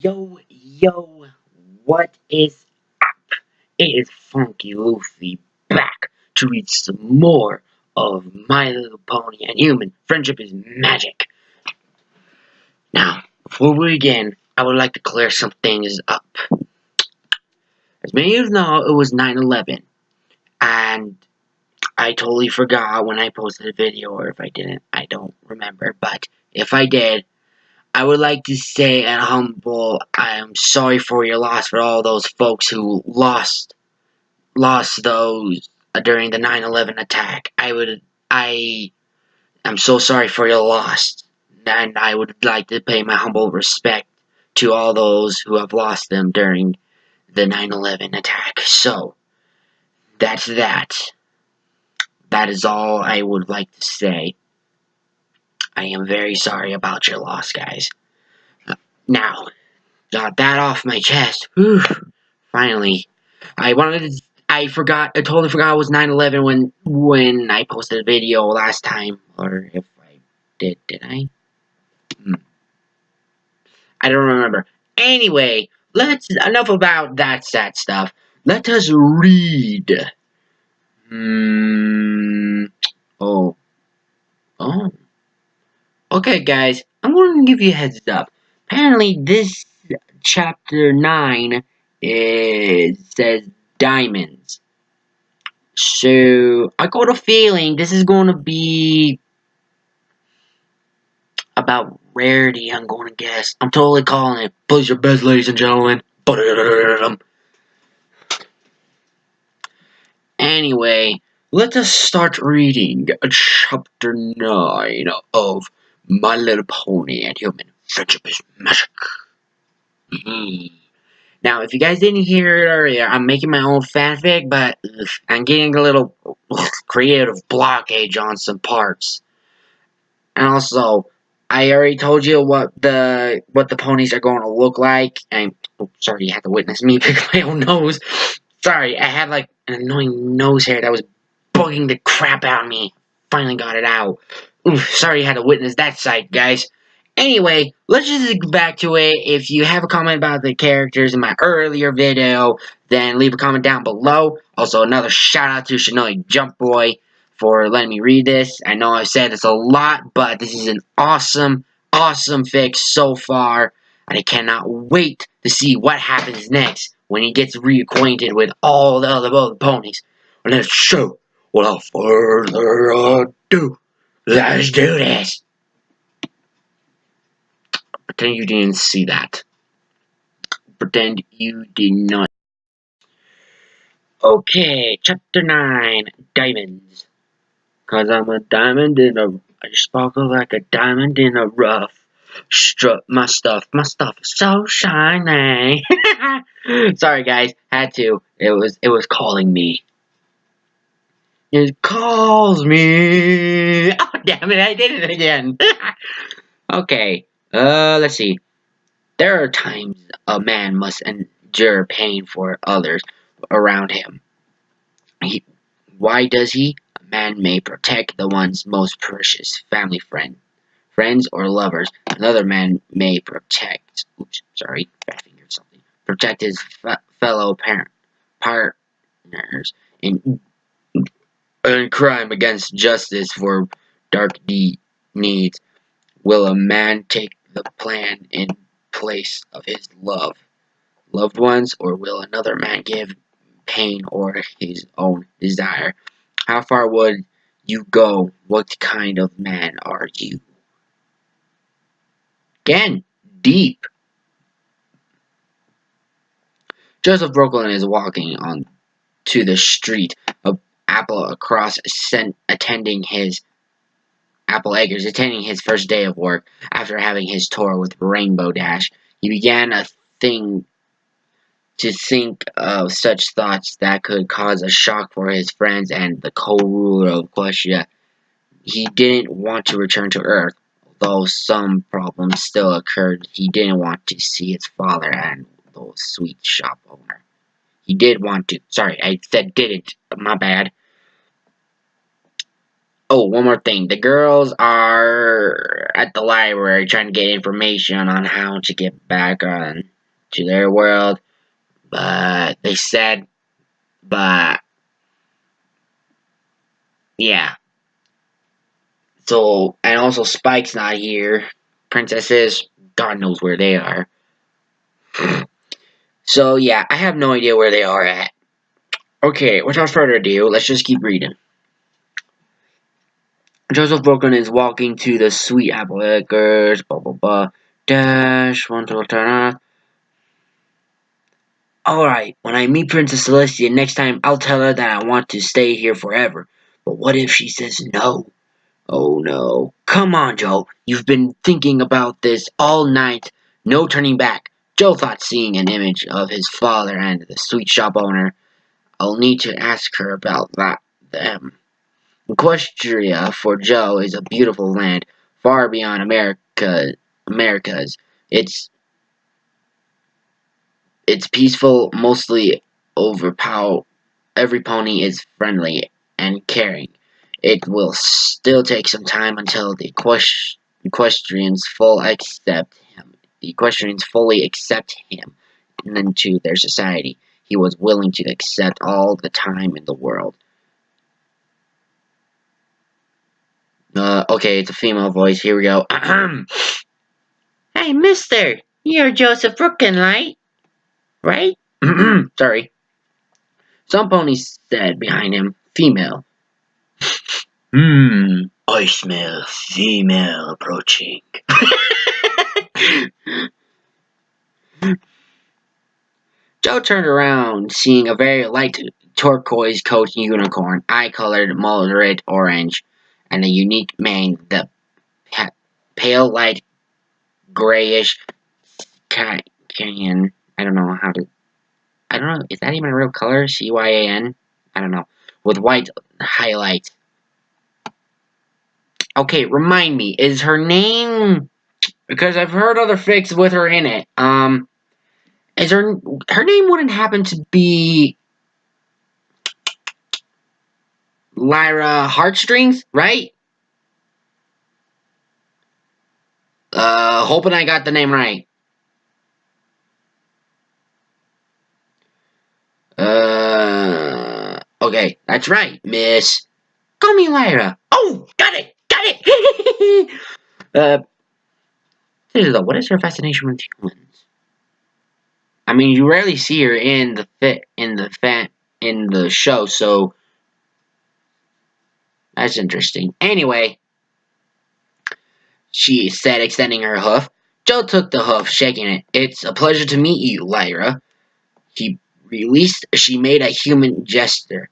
Yo, what is up? It is Funky Luffy back to read some more of My Little Pony and Human Friendship is Magic. Now, before we begin, I would like to clear some things up. As many of you know, it was 9/11, and I totally forgot when I posted a video, or if I didn't, I don't remember, but if I did, I would like to say at humble, I am sorry for your loss for all those folks who lost those during the 9/11 attack. I am so sorry for your loss, and I would like to pay my humble respect to all those who have lost them during the 9/11 attack. So, that's that. That is all I would like to say. I am very sorry about your loss, guys. Now, got that off my chest. Whew. Finally. I totally forgot it was 9/11 when I posted a video last time. Or if I did I? I don't remember. Anyway, enough about that sad stuff. Let us read. Oh. Okay, guys, I'm going to give you a heads up. Apparently, this chapter 9 says diamonds. So, I got a feeling this is going to be about rarity, I'm going to guess. I'm totally calling it. Place your bets, ladies and gentlemen. Anyway, let us start reading chapter 9 of My Little Pony and Human Friendship is Magic. Now, if you guys didn't hear it earlier, I'm making my own fanfic, but I'm getting a little creative blockage on some parts. And also, I already told you what the ponies are going to look like. And sorry, you had to witness me pick my own nose. Sorry, I had like an annoying nose hair that was bugging the crap out of me. Finally got it out. Oof, sorry you had to witness that sight, guys. Anyway, let's just get back to it. If you have a comment about the characters in my earlier video, then leave a comment down below. Also, another shout out to Shinoi Jump Boy for letting me read this. I know I've said this a lot, but this is an awesome fix so far. And I cannot wait to see what happens next when he gets reacquainted with all the other ponies. Let's show. Without further ado, let's do this. Pretend you didn't see that. Pretend you did not. Okay, chapter 9, Diamonds. Cause I'm a diamond I sparkle like a diamond in a rough. Strut my stuff is so shiny. Sorry guys, had to. It was calling me. It calls me. Oh damn it, I did it again. Okay, let's see. There are times a man must endure pain for others around him. Why does he? A man may protect the one's most precious family friends or lovers. Another man may protect, protect his fellow partners in crime against justice for dark needs. Will a man take the plan in place of his loved ones, or will another man give pain or his own desire? How far would you go? What kind of man are you? Again, deep. Joseph Brooklyn is walking on to the street of Apple across attending his first day of work after having his tour with Rainbow Dash. He began to think of such thoughts that could cause a shock for his friends and the co-ruler of Questia. He didn't want to return to Earth, though some problems still occurred. He didn't want to see his father and the sweet shop owner. He did want to. Sorry, I said didn't. My bad. Oh, one more thing. The girls are at the library trying to get information on how to get back on to their world, but yeah. So, and also Spike's not here. Princesses, God knows where they are. So, yeah, I have no idea where they are at. Okay, without further ado, let's just keep reading. Joseph Brooklyn is walking to the Sweet Apple Acres, blah blah blah. Dash, one to turn. Alright, when I meet Princess Celestia next time, I'll tell her that I want to stay here forever. But what if she says no? Oh no. Come on, Joe. You've been thinking about this all night. No turning back. Joe thought seeing an image of his father and the sweet shop owner. I'll need to ask her about them. Equestria for Joe is a beautiful land, far beyond America's. It's peaceful, mostly overpower. Every pony is friendly and caring. It will still take some time until the equestrians fully accept him. The equestrians fully accept him into their society. He was willing to accept all the time in the world. Okay, it's a female voice. Here we go. Hey, mister! You're Joseph Brooklyn, right? Sorry. Some ponies said behind him, female. I smell female approaching. Joe turned around, seeing a very light turquoise coat unicorn, eye-colored moderate orange, and a unique mane, the pale light grayish cyan. I don't know, is that even a real color? CYAN? I don't know. With white highlights. Okay, remind me, is her name... Because I've heard other fics with her in it. Is her name wouldn't happen to be Lyra Heartstrings, right? Hoping I got the name right. Okay, that's right, miss. Call me Lyra. Oh, got it! What is her fascination with humans? I mean, you rarely see her in the show, so that's interesting. Anyway, she said, extending her hoof. Joe took the hoof, shaking it. It's a pleasure to meet you, Lyra. She made a human gesture.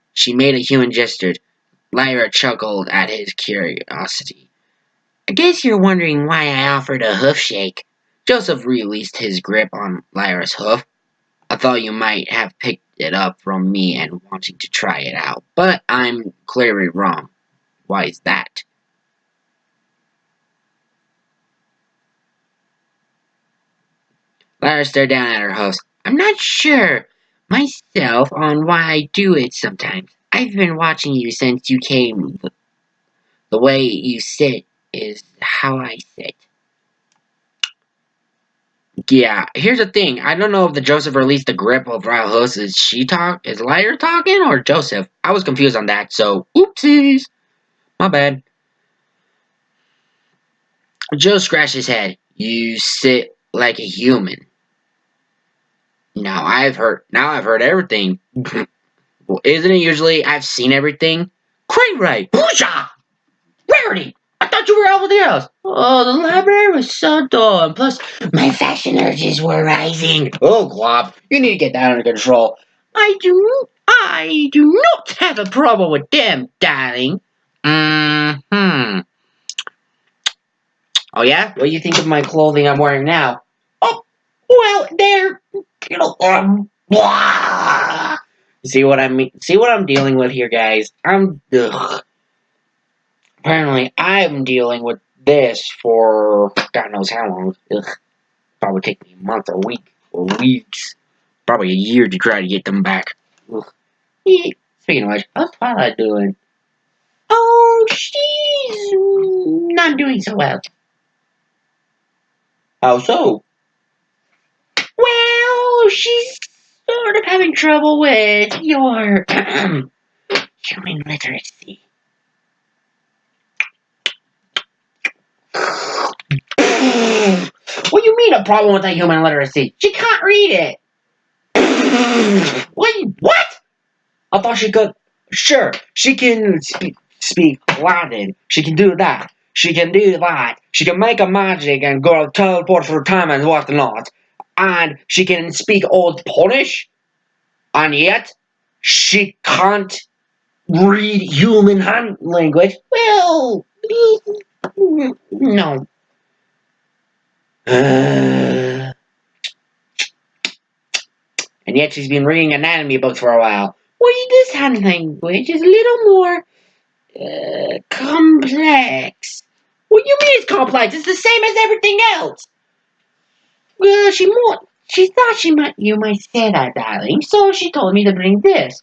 Lyra chuckled at his curiosity. I guess you're wondering why I offered a hoof shake. Joseph released his grip on Lyra's hoof. I thought you might have picked it up from me and wanting to try it out, but I'm clearly wrong. Why is that? Lyra stared down at her host. I'm not sure myself on why I do it sometimes. I've been watching you since you came. The way you sit is how I sit. Yeah, here's the thing. I don't know if the Joseph released the grip of Rahus. Is Lyra talking or Joseph? I was confused on that, so oopsies. My bad. Joe scratched his head. You sit like a human. Now I've heard everything. Well, isn't it usually I've seen everything? Quite right. Booyah! Rarity! I thought you were everything else. Oh, the library was so dull, and plus, my fashion urges were rising. Oh, Glop, you need to get that under control. I do not have a problem with them, darling. Oh yeah? What do you think of my clothing I'm wearing now? Oh, well, they're, blah. See what I mean? See what I'm dealing with here, guys? Apparently, I'm dealing with this for God knows how long. Probably take me a month, or a week, or weeks. Probably a year to try to get them back. Speaking of which, how's Twilight doing? Oh, she's not doing so well. How so? Well, she's sort of having trouble with your human literacy. What do you mean a problem with that human literacy? She can't read it. What? I thought she could. Sure, she can speak Latin. She can do that. She can do that. She can make a magic and go teleport through time and whatnot. And she can speak Old Polish. And yet, she can't read human hand language. Well, no. And yet she's been reading anatomy books for a while. Well, this hand language is a little more complex. What do you mean it's complex? It's the same as everything else. Well, she thought you might say that, darling. So she told me to bring this.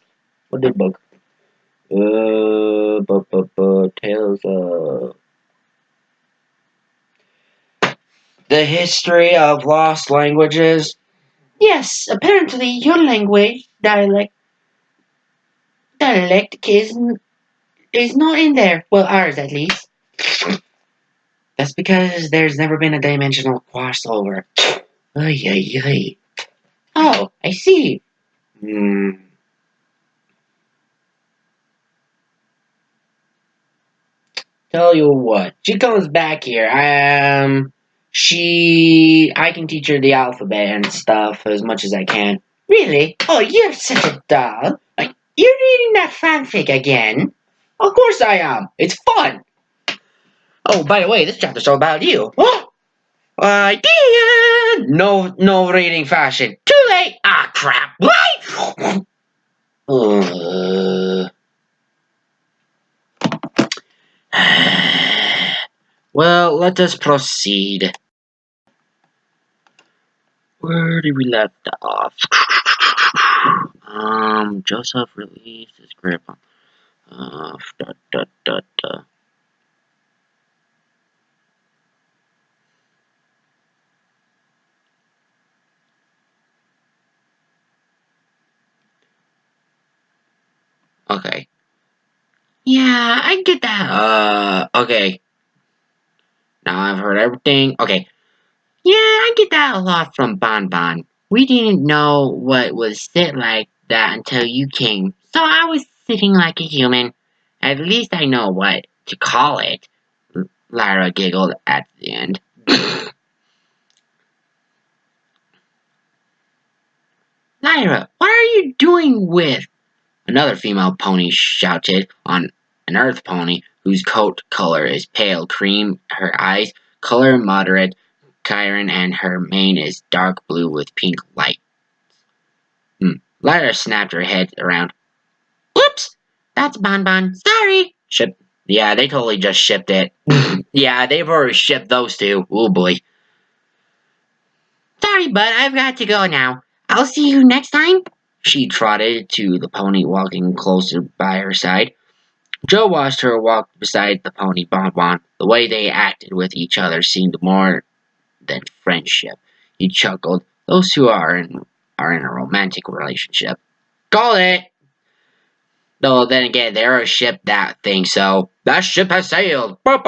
What the book? Tales of the History of Lost Languages. Yes, apparently your language dialect is not in there. Well, ours at least. That's because there's never been a dimensional crossover. Ay, ay, ay. Oh, I see. Tell you what, she comes back here. I can teach her the alphabet and stuff as much as I can. Really? Oh, you're such a doll. You're reading that fanfic again? Of course I am. It's fun. Oh, by the way, this chapter's all about you. Oh, idea. No reading fashion. Too late. Ah, crap. What? Well, let us proceed. Where did we left off? Joseph released his grip on. Okay. Yeah, I get that. Okay. Now I've heard everything. Okay. Yeah, I get that a lot from Bon Bon. We didn't know what was sit like that until you came. So I was sitting like a human. At least I know what to call it. Lyra giggled at the end. Lyra, what are you doing with? Another female pony shouted on an earth pony whose coat color is pale cream, her eyes color moderate Chiron, and her mane is dark blue with pink light. Lyra snapped her head around. Oops! That's Bon Bon. Sorry! Yeah, they totally just shipped it. Yeah, they've already shipped those two. Oh boy. Sorry, bud, I've got to go now. I'll see you next time. She trotted to the pony, walking closer by her side. Joe watched her walk beside the pony Bon Bon. The way they acted with each other seemed more than friendship. He chuckled. Those two are in a romantic relationship. Call it! Though then again, they're a ship that thing, so that ship has sailed. Hope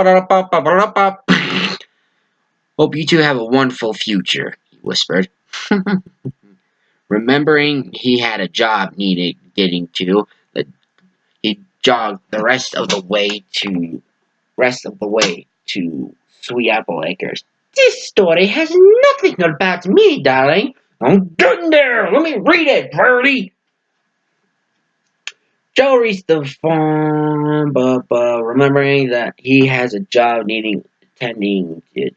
you two have a wonderful future, he whispered. Remembering he had a job needed getting to, he jogged the rest of the way to Sweet Apple Acres. This story has nothing about me, darling. I'm getting there. Let me read it, Birdie. Joe reached the farm, but remembering that he has a job needing attending to.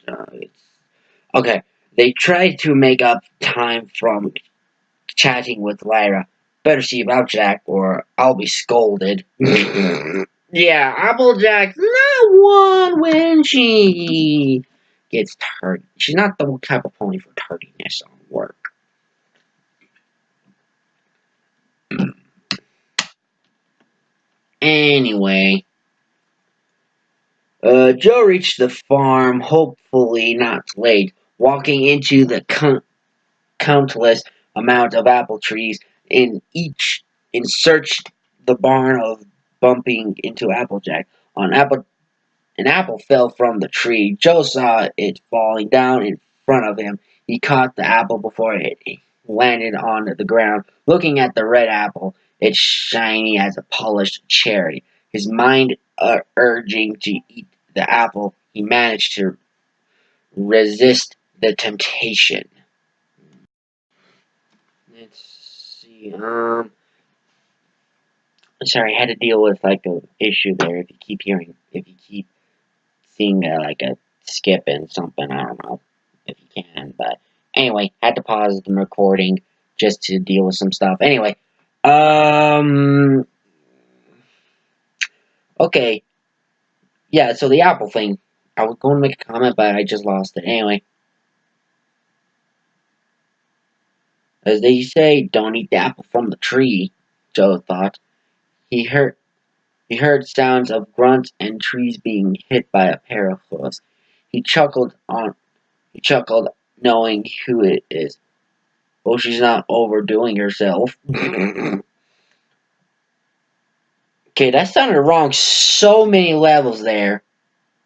Okay, they tried to make up time from chatting with Lyra. Better see about Jack, or I'll be scolded. Yeah, Applejack's not one when she gets tardy. She's not the type of pony for tardiness on work. Anyway, Joe reached the farm, hopefully not late, walking into the countless amount of apple trees in search the barn of bumping into Applejack. On Apple An apple fell from the tree. Joe saw it falling down in front of him. He caught the apple before it landed on the ground. Looking at the red apple, it's shiny as a polished cherry. His mind urging to eat the apple, he managed to resist the temptation. Let's see. Sorry, I had to deal with like a issue there. If you keep seeing like a skip and something, I don't know if you can, but anyway, had to pause the recording just to deal with some stuff. Anyway, okay, yeah. So the apple thing, I was going to make a comment, but I just lost it. Anyway, as they say, don't eat the apple from the tree. Joe thought. He heard He heard sounds of grunts and trees being hit by a pair of hoofs. He chuckled he chuckled, knowing who it is. Oh, she's not overdoing herself. Okay, that sounded wrong so many levels there.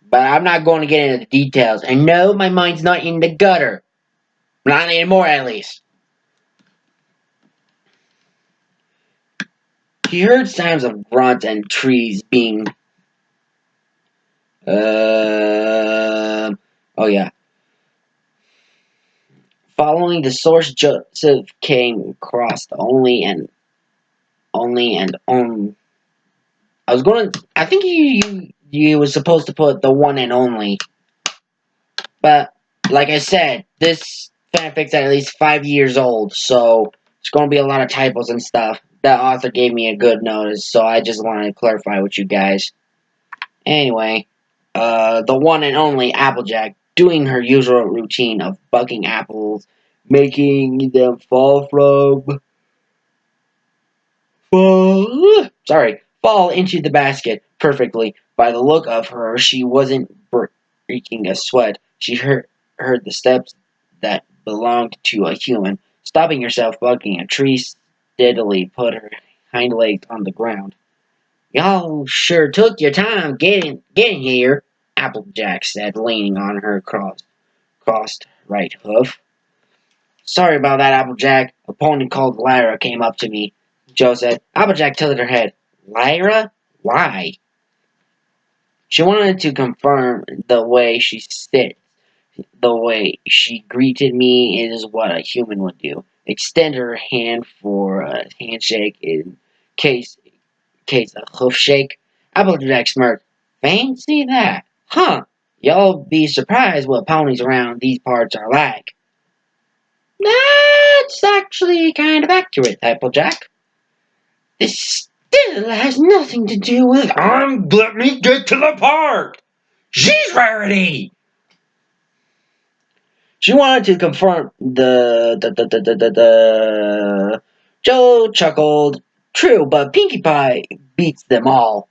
But I'm not going to get into the details. And no, my mind's not in the gutter. Not anymore, at least. He heard sounds of grunts and trees being oh yeah. Following the source Joseph came across the only and I was going to. I think you was supposed to put the one and only, but like I said, this fanfic's at least 5 years old, so it's going to be a lot of typos and stuff. The author gave me a good notice, so I just wanted to clarify with you guys. Anyway, the one and only Applejack doing her usual routine of bucking apples, making them fall into the basket perfectly. By the look of her, she wasn't breaking a sweat. She heard the steps that belonged to a human. Stopping herself bucking a tree, steadily put her hind legs on the ground. Y'all sure took your time getting here, Applejack said, leaning on her crossed right hoof. Sorry about that, Applejack. A pony called Lyra came up to me. Joe said. Applejack tilted her head. Lyra? Why? She wanted to confirm the way she sits. The way she greeted me is what a human would do. Extend her hand for a handshake in case a hoof shake. Applejack smirked. Fancy that. Huh. Y'all be surprised what ponies around these parts are like. That's actually kind of accurate, Applejack. This still has nothing to do with. Let me get to the part. She's Rarity. She wanted to confirm the. Joe chuckled. True, but Pinkie Pie beats them all.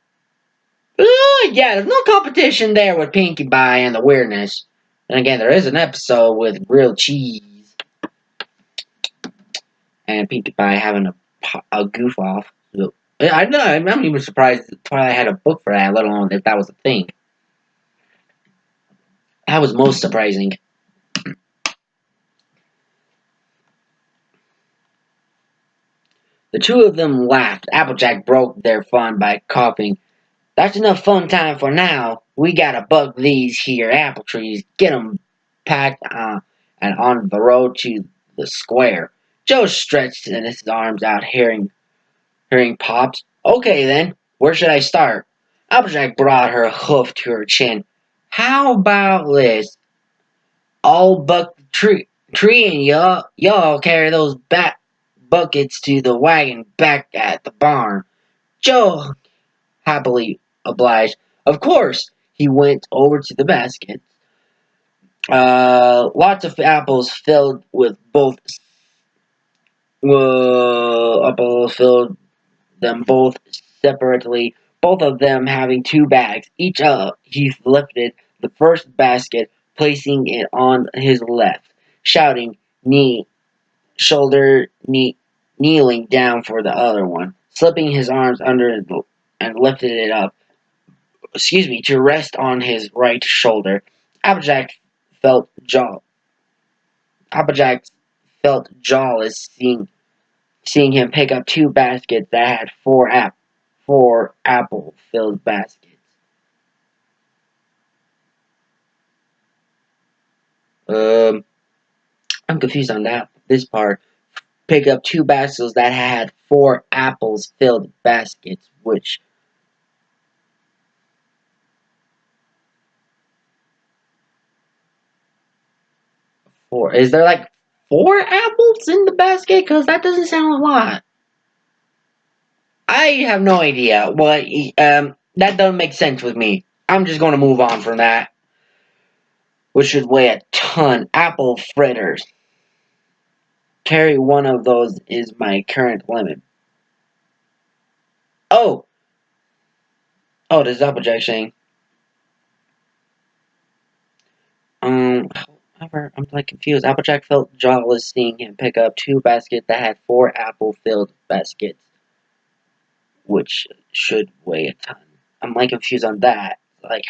Yeah, there's no competition there with Pinkie Pie and the weirdness. And again, there is an episode with grilled cheese and Pinkie Pie having a goof off. So, I know, I'm even surprised Twilight had a book for that, let alone if that was a thing. That was most surprising. The two of them laughed. Applejack broke their fun by coughing. That's enough fun time for now. We gotta bug these here apple trees, get 'em packed and on the road to the square. Joe stretched his arms out, hearing pops. Okay then, where should I start? Applejack brought her hoof to her chin. How about this? I'll buck the tree and y'all carry those buckets to the wagon back at the barn. Joe happily obliged. Of course, he went over to the basket. Lots of apples filled them both separately, both of them having two bags. Each he lifted the first basket, placing it on his left, shouting shoulder, kneeling down for the other one, slipping his arms under and lifted it up, to rest on his right shoulder. Applejack felt jaw. Applejack felt jawless seeing him pick up two baskets that had four apple-filled baskets. I'm confused on this part. Pick up two baskets that had four apples-filled baskets, which... Four. Is there like four apples in the basket? Because that doesn't sound a lot. I have no idea. That doesn't make sense with me. I'm just going to move on from that. Which should weigh a ton. Apple fritters. Carry one of those is my current limit. Oh! Oh, this is Applejack saying. However, I'm like confused. Applejack felt jawless seeing him pick up two baskets that had four apple-filled baskets. Which should weigh a ton. I'm like confused on that. Like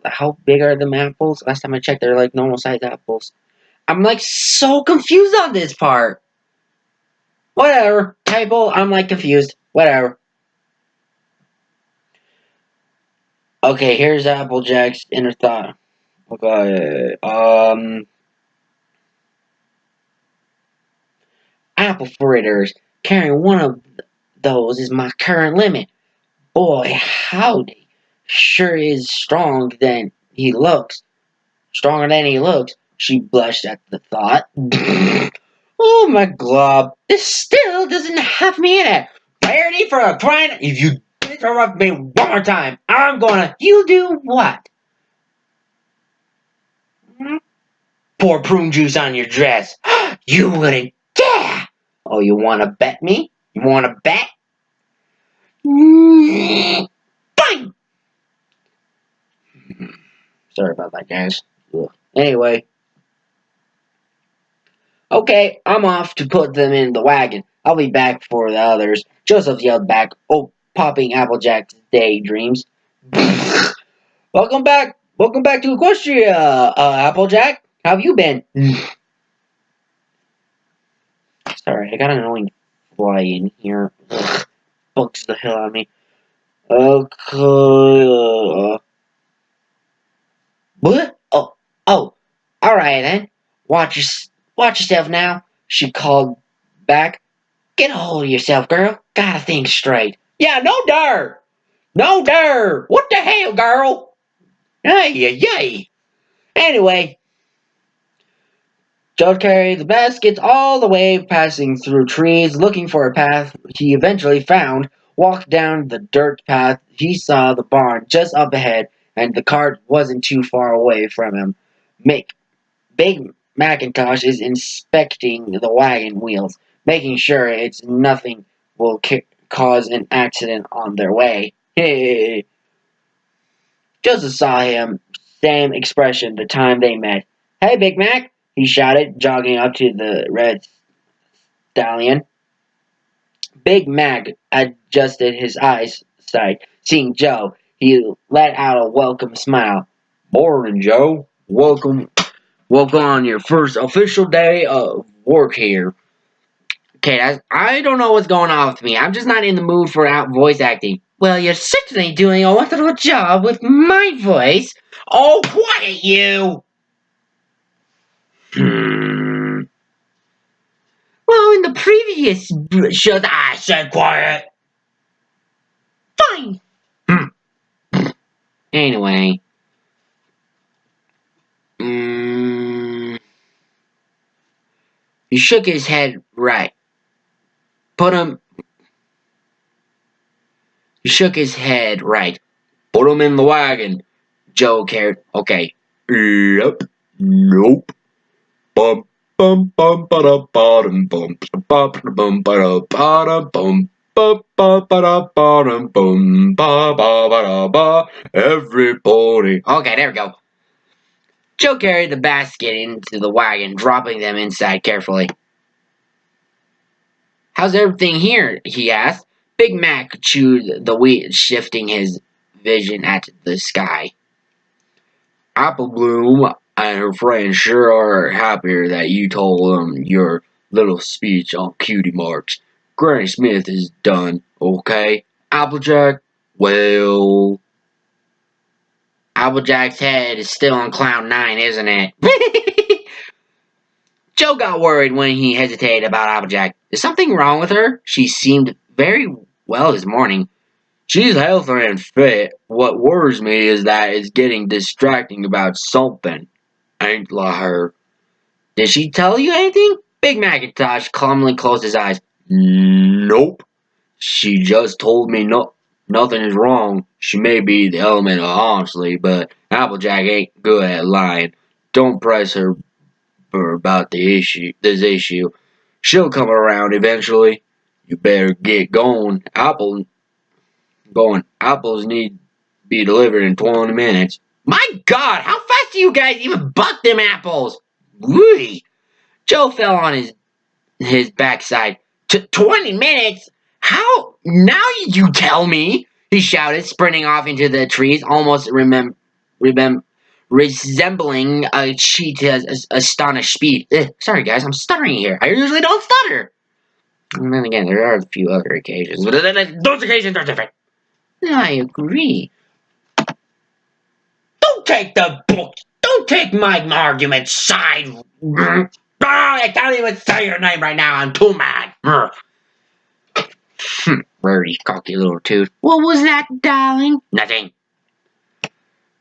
how big are them apples? Last time I checked, they're like normal sized apples. I'm like so confused on this part. Whatever. Typo, I'm like confused. Whatever. Okay, here's Applejack's inner thought. Okay. Apple fritters. Carrying one of those is my current limit. Boy, howdy. Sure is stronger than he looks. She blushed at the thought. Oh my glob. This still doesn't have me in it. Parody for a crying. If you interrupt me one more time, I'm gonna. You do what? Pour prune juice on your dress. You wouldn't dare. Oh, you wanna bet me? You wanna bet? Fine. Sorry about that, guys. Ugh. Anyway. Okay, I'm off to put them in the wagon. I'll be back for the others. Joseph yelled back, popping Applejack's daydreams. Welcome back to Equestria, Applejack. How have you been? Sorry, I got an annoying fly in here. Bugs the hell out of me. Okay. What? Oh. Alright then. Watch yourself now, she called back. Get a hold of yourself, girl. Gotta think straight. Yeah, no dirt. No dirt. What the hell, girl? Yay. Anyway, Joe carried the baskets all the way, passing through trees, looking for a path he eventually found. Walked down the dirt path. He saw the barn just up ahead, and the cart wasn't too far away from him. Big Macintosh is inspecting the wagon wheels, making sure it's nothing will cause an accident on their way. Hey. Joseph saw him, same expression the time they met. Hey, Big Mac, he shouted, jogging up to the red stallion. Big Mac adjusted his eyesight. Seeing Joe, he let out a welcome smile. Morning, Joe. Welcome on your first official day of work here. Okay, I don't know what's going on with me. I'm just not in the mood for voice acting. Well, you're certainly doing a wonderful job with my voice. Oh, quiet you! Well, in the previous show, I said quiet. Fine. Anyway. He shook his head right. He shook his head right. Put him in the wagon. Joe cared. Okay. Yep. Nope. Bum bum bum ba da bum bum bum bum ba da bum ba ba ba da bum bum ba ba ba da ba. Everybody. Okay, there we go. Joe carried the basket into the wagon, dropping them inside carefully. How's everything here? He asked. Big Mac chewed the wheat, shifting his vision at the sky. Apple Bloom and her friends sure are happier that you told them your little speech on Cutie Marks. Granny Smith is done, okay? Applejack? Well... Applejack's head is still on cloud 9, isn't it? Joe got worried when he hesitated about Applejack. Is something wrong with her? She seemed very well this morning. She's healthy and fit. What worries me is that it's getting distracting about something. Ain't like her. Did she tell you anything? Big Macintosh calmly closed his eyes. Nope. She just told me nothing is wrong. She may be the element of honestly, but Applejack ain't good at lying. Don't press her about this issue. She'll come around eventually. You better get going. Apples need to be delivered in 20 minutes. My God, how fast do you guys even buck them apples? Whee! Joe fell on his backside. 20 minutes? How? Now you tell me! He shouted, sprinting off into the trees, almost resembling a cheetah's astonished speed. Sorry, guys, I'm stuttering here. I usually don't stutter. And then again, there are a few other occasions, but those occasions are different. I agree. Don't take the book. Don't take my argument side. I can't even say your name right now. I'm too mad. Birdie, cocky little tooth. What was that, darling? Nothing.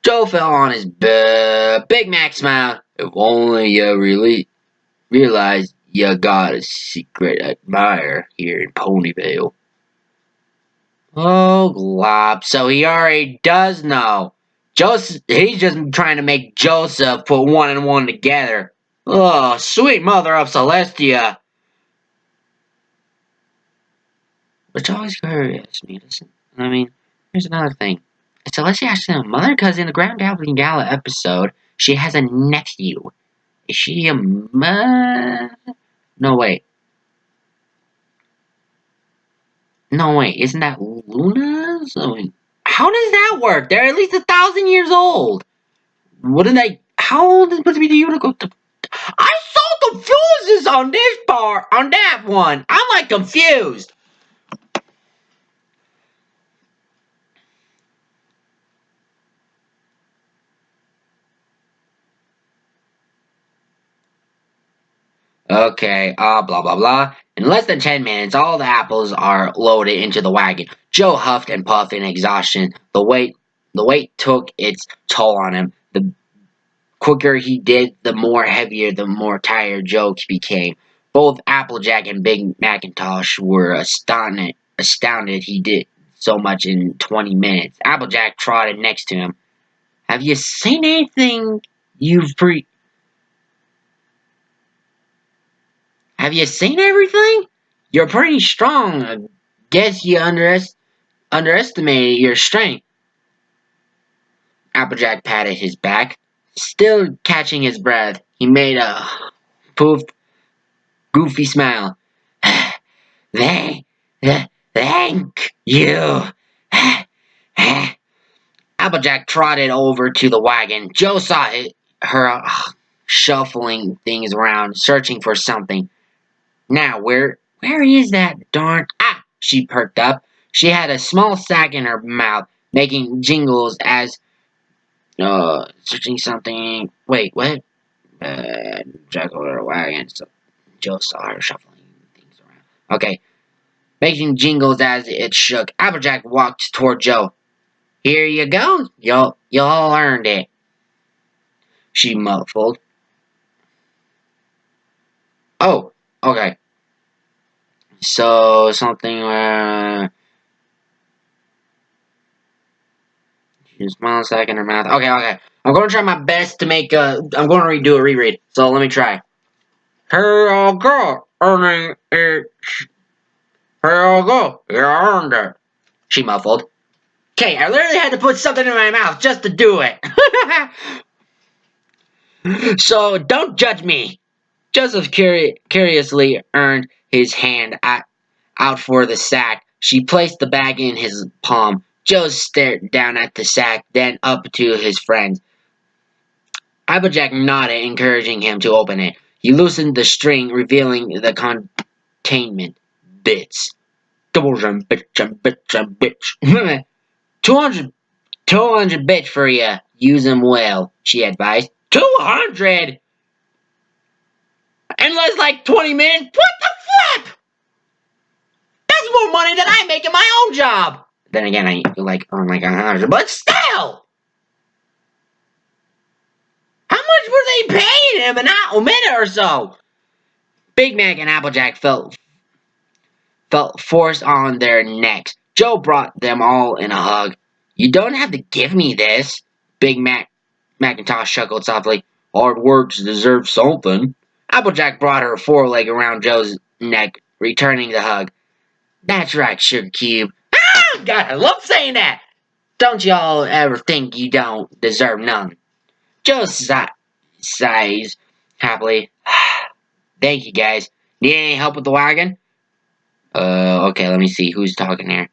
Joe fell on his bed. Big Mac smiled. If only you realized you got a secret admirer here in Ponyville. Oh, Glob. So he already does know. He's just trying to make Joseph put one and one together. Oh, sweet mother of Celestia. Which always curious me. I mean, here's another thing. Is Celestia actually a mother? Because in the Grand Goblin Gala episode, she has a nephew. Is she a mother? No, wait. No, wait. Isn't that Luna's? I mean, how does that work? They're at least 1,000 years old. Wouldn't they? How old is supposed to be the unicorn? I'm so confused on this part, on that one. I'm like confused. Okay, blah blah blah. In less than 10 minutes, all the apples are loaded into the wagon. Joe huffed and puffed in exhaustion. The weight took its toll on him. The quicker he did, the more tired Joe became. Both Applejack and Big Macintosh were astounded he did so much in 20 minutes. Applejack trotted next to him. Have you seen anything Have you seen everything? You're pretty strong. I guess you underestimated your strength. Applejack patted his back. Still catching his breath, he made a goofy smile. Thank you. Applejack trotted over to the wagon. Joe saw her shuffling things around, searching for something. Now, where is that darn... Ah! She perked up. She had a small sack in her mouth, making jingles as... searching something... Wait, what? Jack over the wagon. So Joe saw her shuffling things around. Okay. Making jingles as it shook. Applejack walked toward Joe. Here you go. Y'all earned it. She muffled. Oh, okay. So, something, she smiled a second in her mouth. Okay. I'm going to try my best to make I'm going to do a reread. So, let me try. Here you go. Earning it. Here you go. You earned it. She muffled. Okay, I literally had to put something in my mouth just to do it. So, don't judge me. Joseph curiously earned his hand out for the sack. She placed the bag in his palm. Joe stared down at the sack, then up to his friend. Applejack nodded, encouraging him to open it. He loosened the string, revealing the containment. Bits. Double jump, bitch, jump, bitch, jump, bitch. 200 bits for you. Use them well, she advised. 200? In less like 20 minutes? What the flip? That's more money than I make in my own job. Then again, I earn like 100, but still! How much were they paying him a minute or so? Big Mac and Applejack felt forced on their necks. Joe brought them all in a hug. You don't have to give me this. Big Macintosh chuckled softly. Hard work deserves something. Applejack brought her foreleg around Joe's neck, returning the hug. That's right, Sugar Cube. Ah, God, I love saying that. Don't y'all ever think you don't deserve none. Joe sighs happily. Thank you, guys. Need any help with the wagon? Okay, let me see. Who's talking there?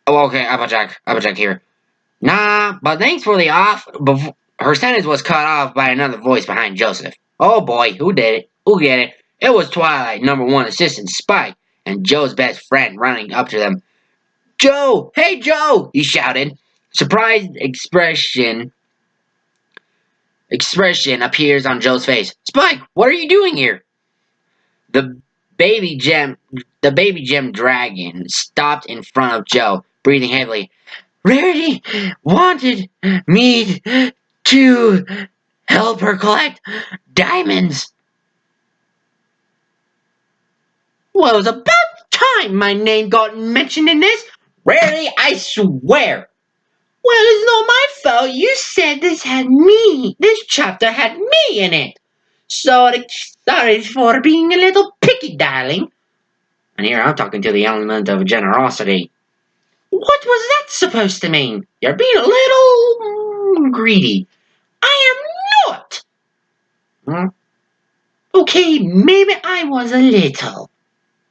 Oh, okay, Applejack here. Nah, but thanks for the off. Her sentence was cut off by another voice behind Joseph. Oh boy, who did it? Who get it? It was Twilight, #1 assistant Spike, and Joe's best friend running up to them. Joe! Hey, Joe! He shouted. Surprised expression appears on Joe's face. Spike, what are you doing here? The baby gem dragon stopped in front of Joe, breathing heavily. Rarity wanted me to help her collect diamonds. Well, it was about time my name got mentioned in this. Rarity, I swear. Well, it's not my fault. You said this chapter had me in it. Sorry for being a little picky, darling. And here I'm talking to the element of generosity. What was that supposed to mean? You're being a little greedy. I am not. Okay, maybe I was a little.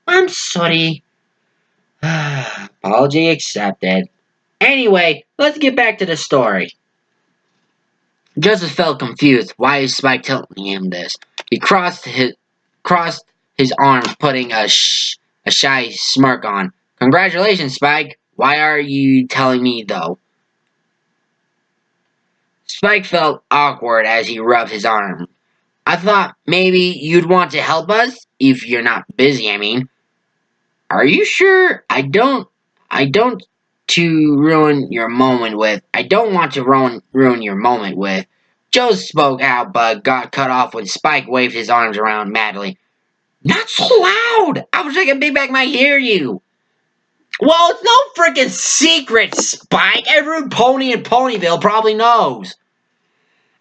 I'm sorry. Apology accepted. Anyway, let's get back to the story. Joseph felt confused. Why is Spike telling him this? He crossed his arms, putting a shy smirk on. Congratulations, Spike. Why are you telling me, though? Spike felt awkward as he rubbed his arm. I thought maybe you'd want to help us, if you're not busy, I mean. Are you sure? I don't to ruin your moment with. I don't want to ruin your moment with. Joe spoke out, but got cut off when Spike waved his arms around madly. Not so loud! I was like a Big Mac might hear you. Well, it's no freaking secret, Spike. Every pony in Ponyville probably knows.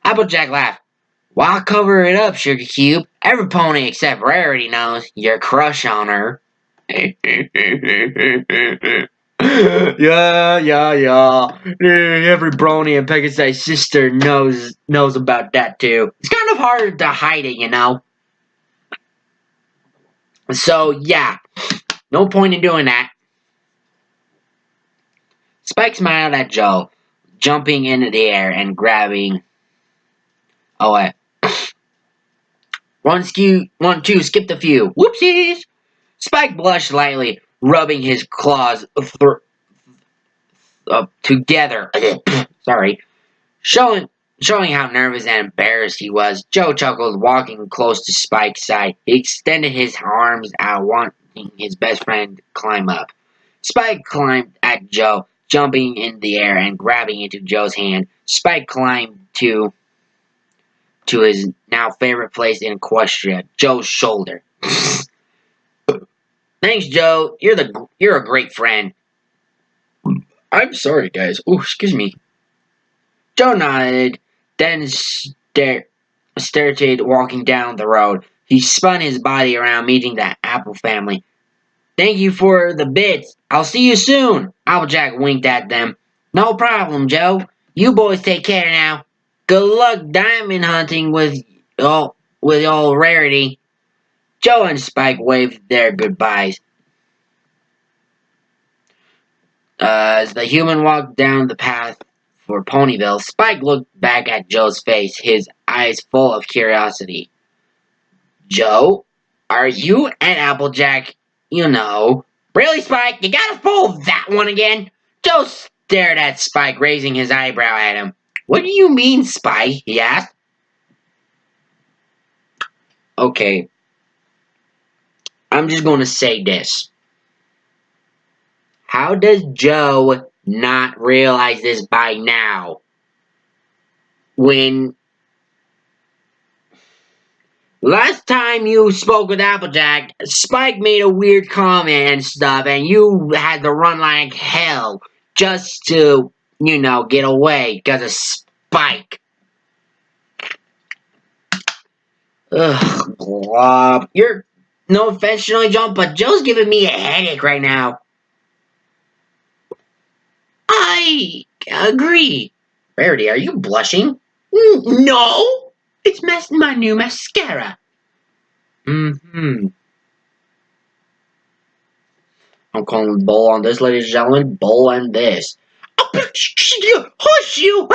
Applejack laughed. Why cover it up, Sugar Cube? Every pony except Rarity knows your crush on her. Yeah. Every brony and Pegasus sister knows about that too. It's kind of hard to hide it, you know. So yeah, no point in doing that. Spike smiled at Joe, jumping into the air and grabbing. Oh wait. 1, 2, skipped a few. Whoopsies! Spike blushed slightly, rubbing his claws together. Sorry. Showing how nervous and embarrassed he was, Joe chuckled, walking close to Spike's side. He extended his arms out, wanting his best friend to climb up. Spike climbed at Joe, jumping in the air and grabbing into Joe's hand. Spike climbed to his now favorite place in Equestria, Joe's shoulder. Thanks, Joe. You're a great friend. I'm sorry, guys. Oh, excuse me. Joe nodded, then started walking down the road. He spun his body around, meeting the Apple family. Thank you for the bits. I'll see you soon. Applejack winked at them. No problem, Joe. You boys take care now. Good luck diamond hunting with all Rarity. Joe and Spike waved their goodbyes. As the human walked down the path for Ponyville, Spike looked back at Joe's face, his eyes full of curiosity. Joe, are you and Applejack, you know? Really, Spike? You gotta pull that one again? Joe stared at Spike, raising his eyebrow at him. What do you mean, Spike? He asked. Okay, I'm just gonna say this. How does Joe not realize this by now? When last time you spoke with Applejack, Spike made a weird comment and stuff, and you had to run like hell just to, get away because of Spike. Ugh, Glob. You're no offense, John, but Joe's giving me a headache right now. I agree. Rarity, are you blushing? No! It's my new mascara. I'm calling bull on this, ladies and gentlemen. Bull on this. Hush you!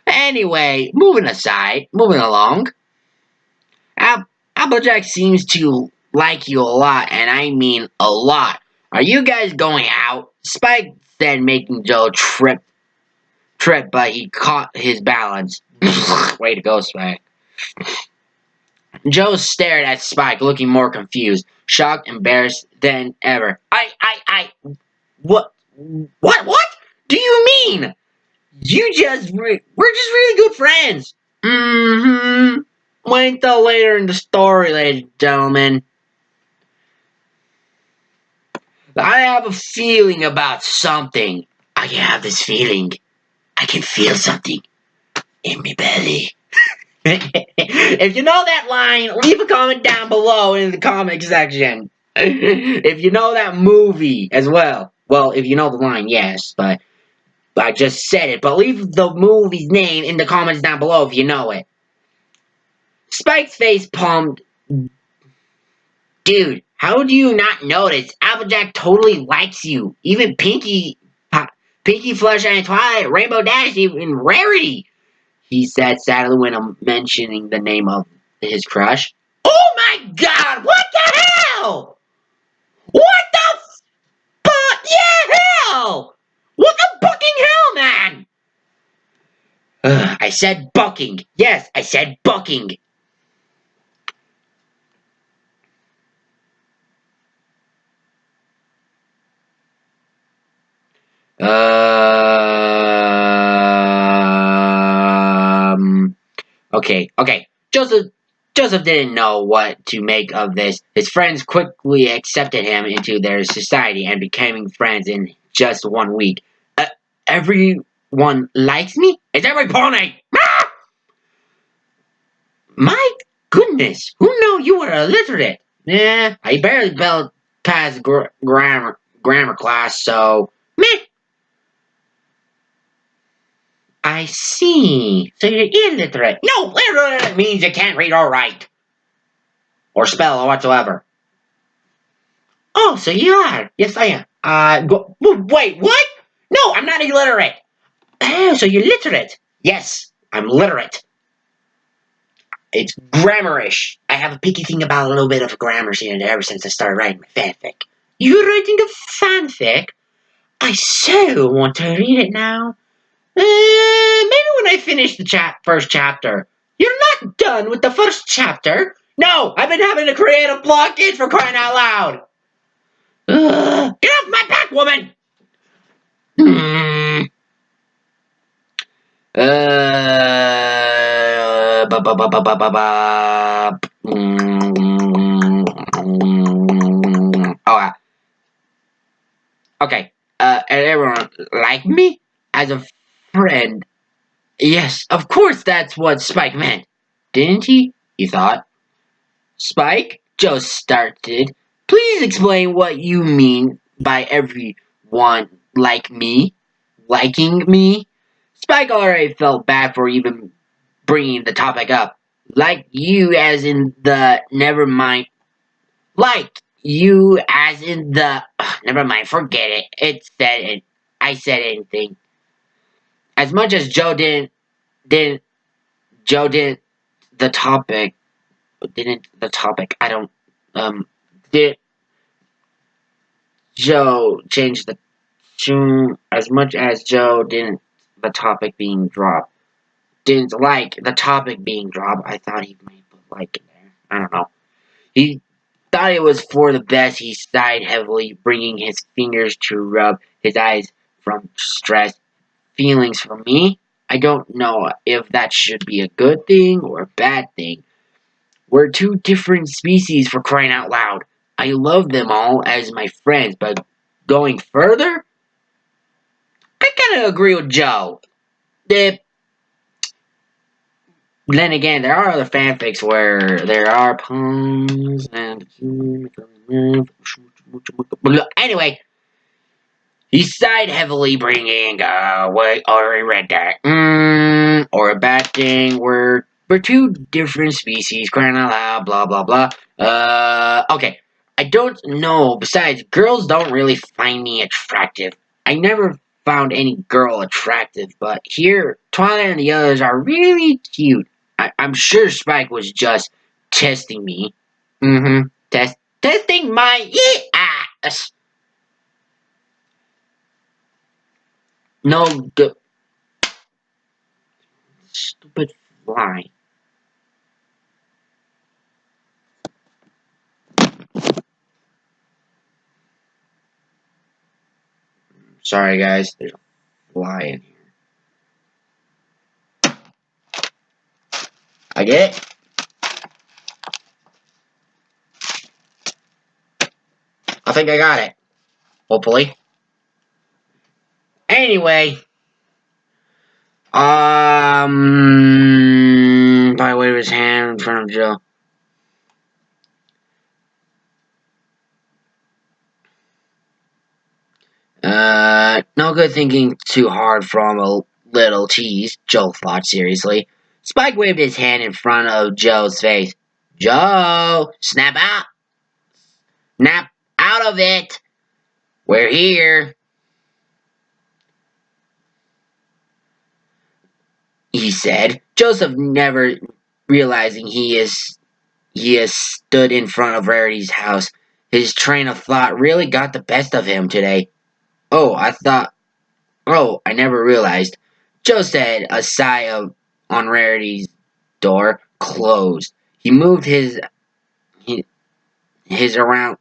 Anyway, moving along. Applejack seems to like you a lot, and I mean a lot. Are you guys going out? Spike said, making Joe trip, but he caught his balance. Way to go, Spike. Joe stared at Spike, looking more confused, shocked, embarrassed than ever. What do you mean? We're just really good friends. Wait till later in the story, ladies and gentlemen. I have a feeling about something. I have this feeling. I can feel something in my belly. If you know that line, leave a comment down below in the comment section. If you know that movie as well. Well, if you know the line, yes, but I just said it. But leave the movie's name in the comments down below if you know it. Spike's face palmed. Dude, how do you not notice? Applejack totally likes you. Even Pinky, Flush, and Twilight, Rainbow Dash, even Rarity. He said sadly when mentioning the name of his crush. Oh my god, what the hell? What the hell? What the bucking hell, man? I said bucking. Yes, I said bucking. Okay. Joseph didn't know what to make of this. His friends quickly accepted him into their society and became friends in just 1 week. Everyone likes me? It's every pony! Ah! My goodness, who knew you were illiterate? I barely passed grammar class, so meh. I see. So you're illiterate. No, illiterate means you can't read or write. Or spell or whatsoever. Oh, so you are. Yes, I am. Wait, what? No, I'm not illiterate. Oh, so you're literate. Yes, I'm literate. It's grammarish. I have a picky thing about a little bit of grammar here and there ever since I started writing my fanfic. You're writing a fanfic? I so want to read it now. Maybe when I finish the first chapter. You're not done with the first chapter. No, I've been having a creative blockage for crying out loud. Get off my back, woman! Okay. And everyone like me as a friend. Yes, of course that's what Spike meant. Didn't he? He thought. Spike, Joe started. Please explain what you mean by everyone like me. liking me? Spike already felt bad for even bringing the topic up. Like you as in the never mind. Like you as in the never mind. Forget it. It said it. I said anything. As much as didn't Joe didn't the topic didn't the topic. I don't did Joe change the tune as much as Joe didn't the topic being dropped. Didn't like the topic being dropped. I thought he might put like in there. I don't know. He thought it was for the best. He sighed heavily, bringing his fingers to rub his eyes from stress. Feelings for me? I don't know if that should be a good thing or a bad thing. We're two different species for crying out loud. I love them all as my friends, but going further? I kind of agree with Joe. The Then again, there are other fanfics where there are puns and anyway, he sighed heavily, bringing what already read that. Or a bad thing. We're two different species, crying out loud, blah blah blah. Okay. I don't know. Besides, girls don't really find me attractive. I never found any girl attractive, but here, Twilight and the others are really cute. I'm sure Spike was just testing me. Testing my ass. No good. Stupid fly. Sorry, guys. There's a fly in here. I get it. I think I got it. Hopefully. Anyway. By way of his hand in front of Joe. No good thinking too hard from a little tease, Joe thought seriously. Spike waved his hand in front of Joe's face. Joe, snap out. Snap out of it. We're here. He said. Joseph never realizing he has stood in front of Rarity's house. His train of thought really got the best of him today. Oh, I never realized. Joe said, a sigh on Rarity's door closed. He moved his around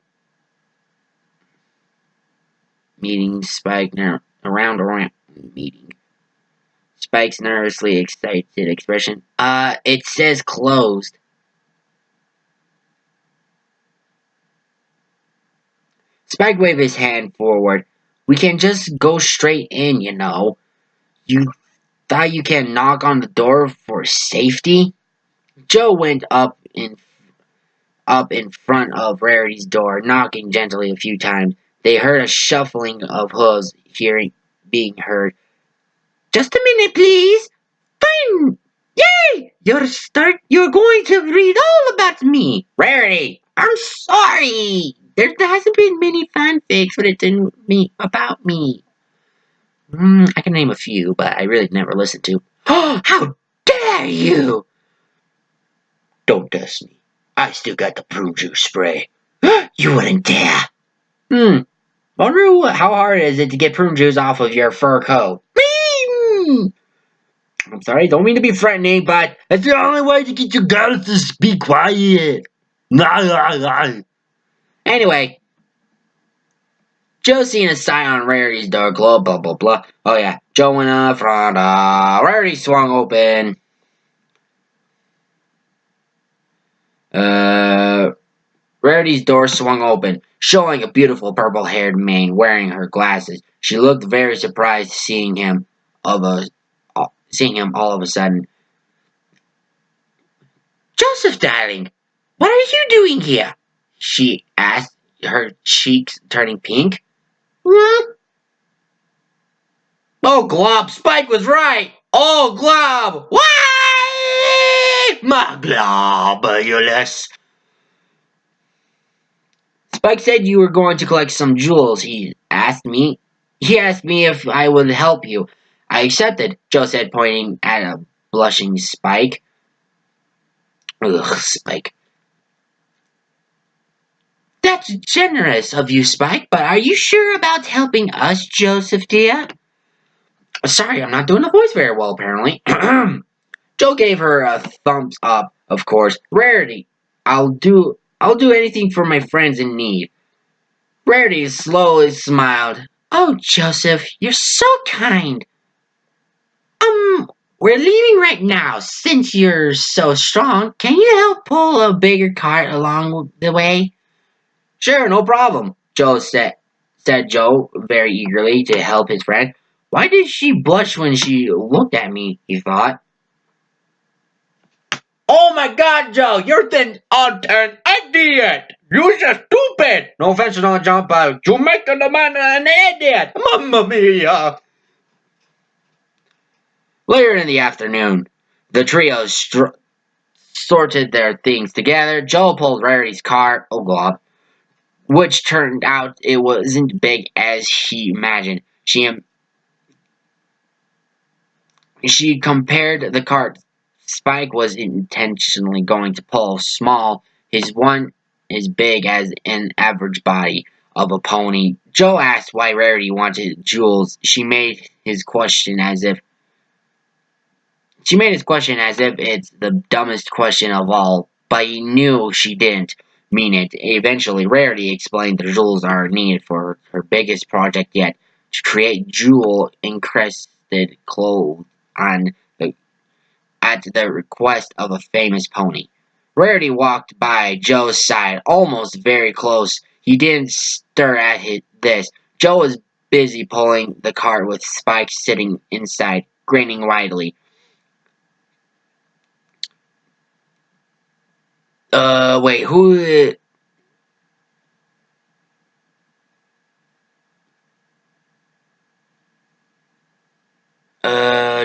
meeting Spike around meeting. Spike's nervously excited expression. It says closed. Spike waved his hand forward. We can just go straight in, you know. You thought you can knock on the door for safety? Joe went up in front of Rarity's door, knocking gently a few times. They heard a shuffling of hooves being heard. Just a minute, please. Fine. Yay! You're going to read all about me. Rarity, I'm sorry. There hasn't been many fanfics written about me. I can name a few, but I really never listened to. Oh, how dare you! Don't test me. I still got the prune juice spray. You wouldn't dare. Wonder how hard is it to get prune juice off of your fur coat? I'm sorry, don't mean to be threatening, but that's the only way to get your girls to be quiet. Anyway, Joe seen a sign on Rarity's door, blah blah blah blah. Oh yeah, Joe went up front, Rarity swung open. Rarity's door swung open, showing a beautiful purple-haired man wearing her glasses. She looked very surprised seeing him all of a sudden. Joseph, darling, what are you doing here? She asked, her cheeks turning pink. What Oh, Glob, Spike was right! Oh, Glob! Why? My globulus. Spike said you were going to collect some jewels. He asked me if I would help you. I accepted, Joe said, pointing at a blushing Spike. Ugh, Spike. That's generous of you, Spike, but are you sure about helping us, Joseph dear? Sorry, I'm not doing the voice very well, apparently. Joe gave her a thumbs up, of course. Rarity, I'll do anything for my friends in need. Rarity slowly smiled. Oh, Joseph, you're so kind. We're leaving right now. Since you're so strong, can you help pull a bigger cart along the way? Sure, no problem, said Joe very eagerly to help his friend. Why did she blush when she looked at me, he thought. Oh my god, Joe, you're an idiot! You're just stupid! No offense, don't jump out. You're making the man an idiot! Mamma mia! Later in the afternoon, the trio sorted their things together. Joe pulled Rarity's car, oh god, which turned out it wasn't big as he imagined. She compared the cart Spike was intentionally going to pull small, his one as big as an average body of a pony. Joe asked why Rarity wanted jewels. She made his question as if it's the dumbest question of all, but he knew she didn't mean it. Eventually, Rarity explained the jewels are needed for her biggest project yet, to create jewel-encrusted clothes on the at the request of a famous pony. Rarity walked by Joe's side, almost very close. He didn't stir at this. Joe was busy pulling the cart with Spike sitting inside, grinning widely. Wait, who?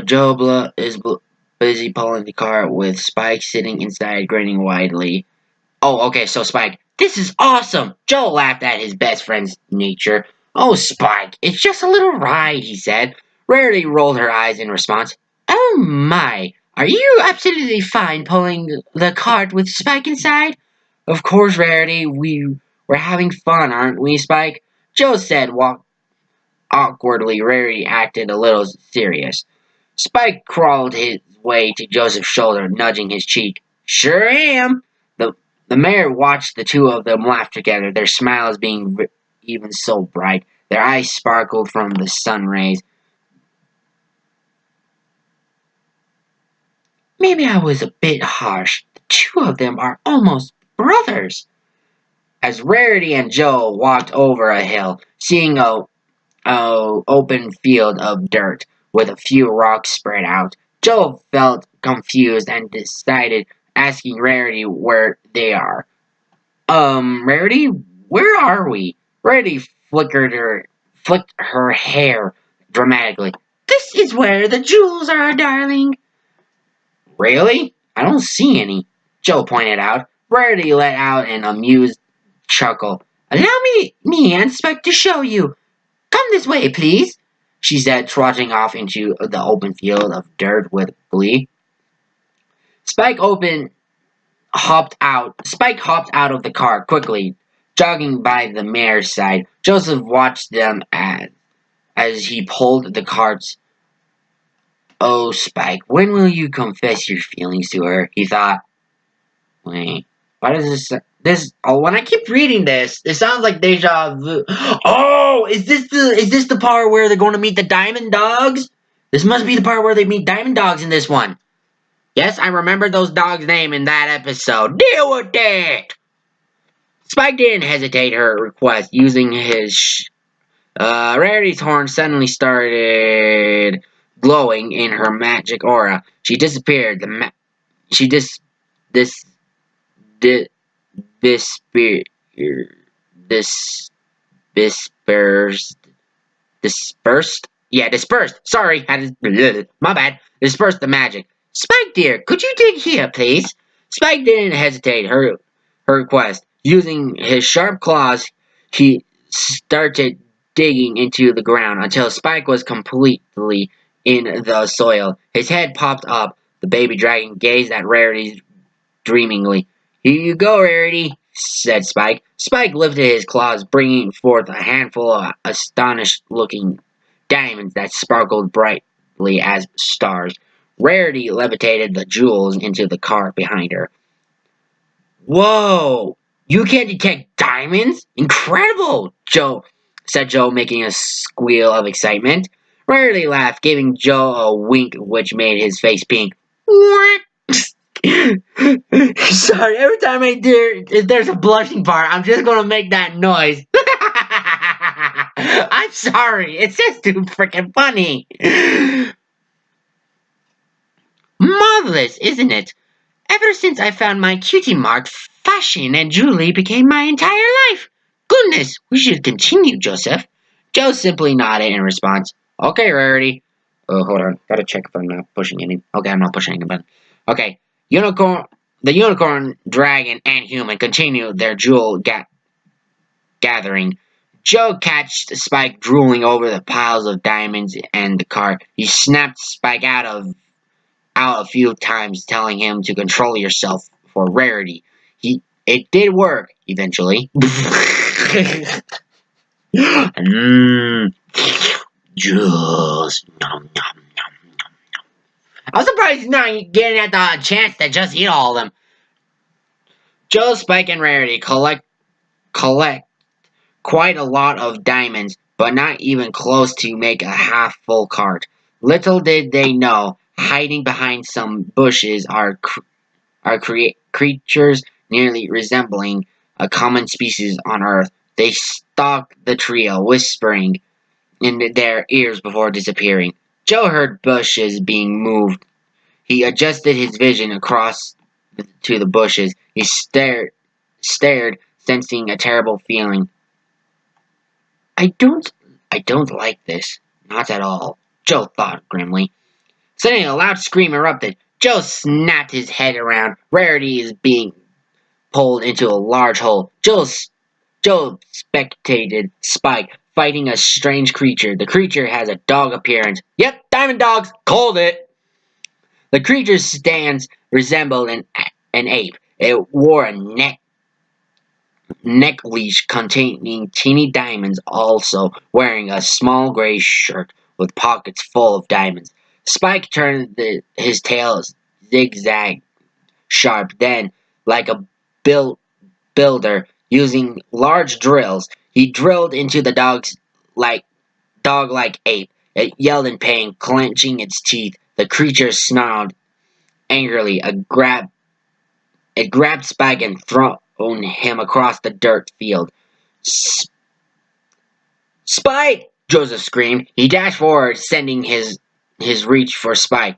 Joe is busy pulling the cart with Spike sitting inside, grinning widely. Oh, okay, so Spike, this is awesome! Joe laughed at his best friend's nature. Oh, Spike, it's just a little ride, he said. Rarity rolled her eyes in response. Oh my, are you absolutely fine pulling the cart with Spike inside? Of course, Rarity, we're having fun, aren't we, Spike? Joe said, walk awkwardly. Rarity acted a little serious. Spike crawled his way to Joseph's shoulder, nudging his cheek. Sure am. The mayor watched the two of them laugh together, their smiles being even so bright. Their eyes sparkled from the sun rays. Maybe I was a bit harsh. The two of them are almost brothers. As Rarity and Joe walked over a hill, seeing a open field of dirt with a few rocks spread out, Joe felt confused and decided asking Rarity where they are. Rarity, where are we? Rarity flicked her hair dramatically. This is where the jewels are, darling. Really? I don't see any, Joe pointed out. Rarity let out an amused chuckle. Allow me and Spike to show you. Come this way, please, she said, trotting off into the open field of dirt with glee. Spike hopped out of the car quickly, jogging by the mare's side. Joseph watched them as he pulled the carts. Oh, Spike, when will you confess your feelings to her? He thought. Wait, why does when I keep reading this, it sounds like deja vu. Oh, is this the part where they're going to meet the Diamond Dogs? This must be the part where they meet Diamond Dogs in this one. Yes, I remember those dogs' name in that episode. Deal with it! Spike didn't hesitate her request, using his Rarity's horn suddenly started glowing in her magic aura. She disappeared. She dis di disper dis dispersed dispersed Yeah, dispersed. Sorry, my bad. Disperse the magic. Spike, dear, could you dig here, please? Spike didn't hesitate. Her request. Using his sharp claws, he started digging into the ground until Spike was completely in the soil. His head popped up. The baby dragon gazed at Rarity dreamingly. Here you go, Rarity, said Spike. Spike lifted his claws, bringing forth a handful of astonished-looking diamonds that sparkled brightly as stars. Rarity levitated the jewels into the cart behind her. Whoa! You can detect diamonds? Incredible! said Joe, making a squeal of excitement. Rarity laughed, giving Joe a wink which made his face pink. What? Sorry, every time there's a blushing part, I'm just gonna make that noise. I'm sorry, it's just too freaking funny. Marvelous, isn't it? Ever since I found my cutie mark, fashion and jewelry became my entire life. Goodness, we should continue, Joseph. Joe simply nodded in response. Okay, Rarity. Oh, hold on. Gotta check if I'm not pushing any. Okay, I'm not pushing any button. Okay. The unicorn, dragon, and human continue their jewel gathering. Joe catched Spike drooling over the piles of diamonds and the cart. He snapped Spike out a few times, telling him to control yourself for Rarity. It did work eventually. Just nom nom nom. I'm surprised he's not getting at the chance to just eat all of them. Joe, Spike, and Rarity collect quite a lot of diamonds, but not even close to make a half-full cart. Little did they know, hiding behind some bushes are creatures nearly resembling a common species on Earth. They stalked the trio, whispering in their ears before disappearing. Joe heard bushes being moved. He adjusted his vision across to the bushes. He stared, sensing a terrible feeling. I don't like this. Not at all, Joe thought grimly. Suddenly a loud scream erupted. Joe snapped his head around. Rarity is being pulled into a large hole. Joe spectated Spike fighting a strange creature. The creature has a dog appearance. Yep, diamond dogs, called it. The creature's stance resembled an ape. It wore a neck leash containing teeny diamonds, also wearing a small gray shirt with pockets full of diamonds. Spike turned his tail zigzag sharp, then, like a builder using large drills, he drilled into the dog-like ape. It yelled in pain, clenching its teeth. The creature snarled angrily. It grabbed Spike and thrown him across the dirt field. Spike! Joseph screamed. He dashed forward, extending his reach for Spike.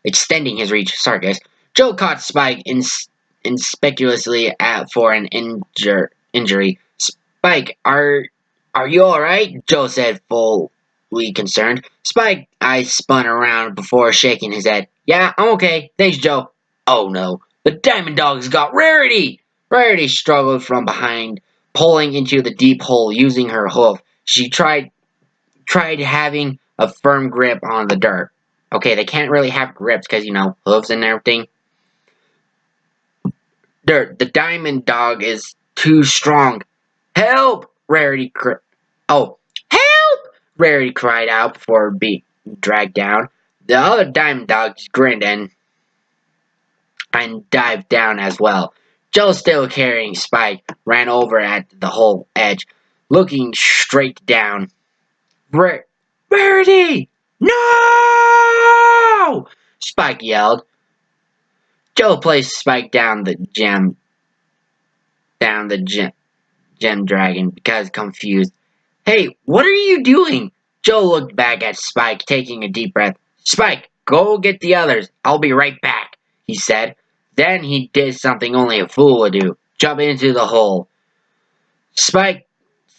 Extending his reach. Sorry, guys. Joe caught Spike inconspicuously for an injury. Spike, are you alright? Joe said, fully concerned. Spike's eyes spun around before shaking his head. Yeah, I'm okay. Thanks, Joe. Oh no. The diamond dog's got Rarity! Rarity struggled from behind, pulling into the deep hole using her hoof. She tried having a firm grip on the dirt. Okay, they can't really have grips because, hooves and everything. The diamond dog is too strong. Help! Help! Rarity cried out before being dragged down. The other diamond dog grinned and dived down as well. Joe, still carrying Spike, ran over at the hole edge, looking straight down. Rarity! No! Spike yelled. Joe placed Spike down the gem dragon because confused. Hey, what are you doing? Joe looked back at Spike, taking a deep breath. Spike, go get the others. I'll be right back, he said. Then he did something only a fool would do. Jump into the hole. Spike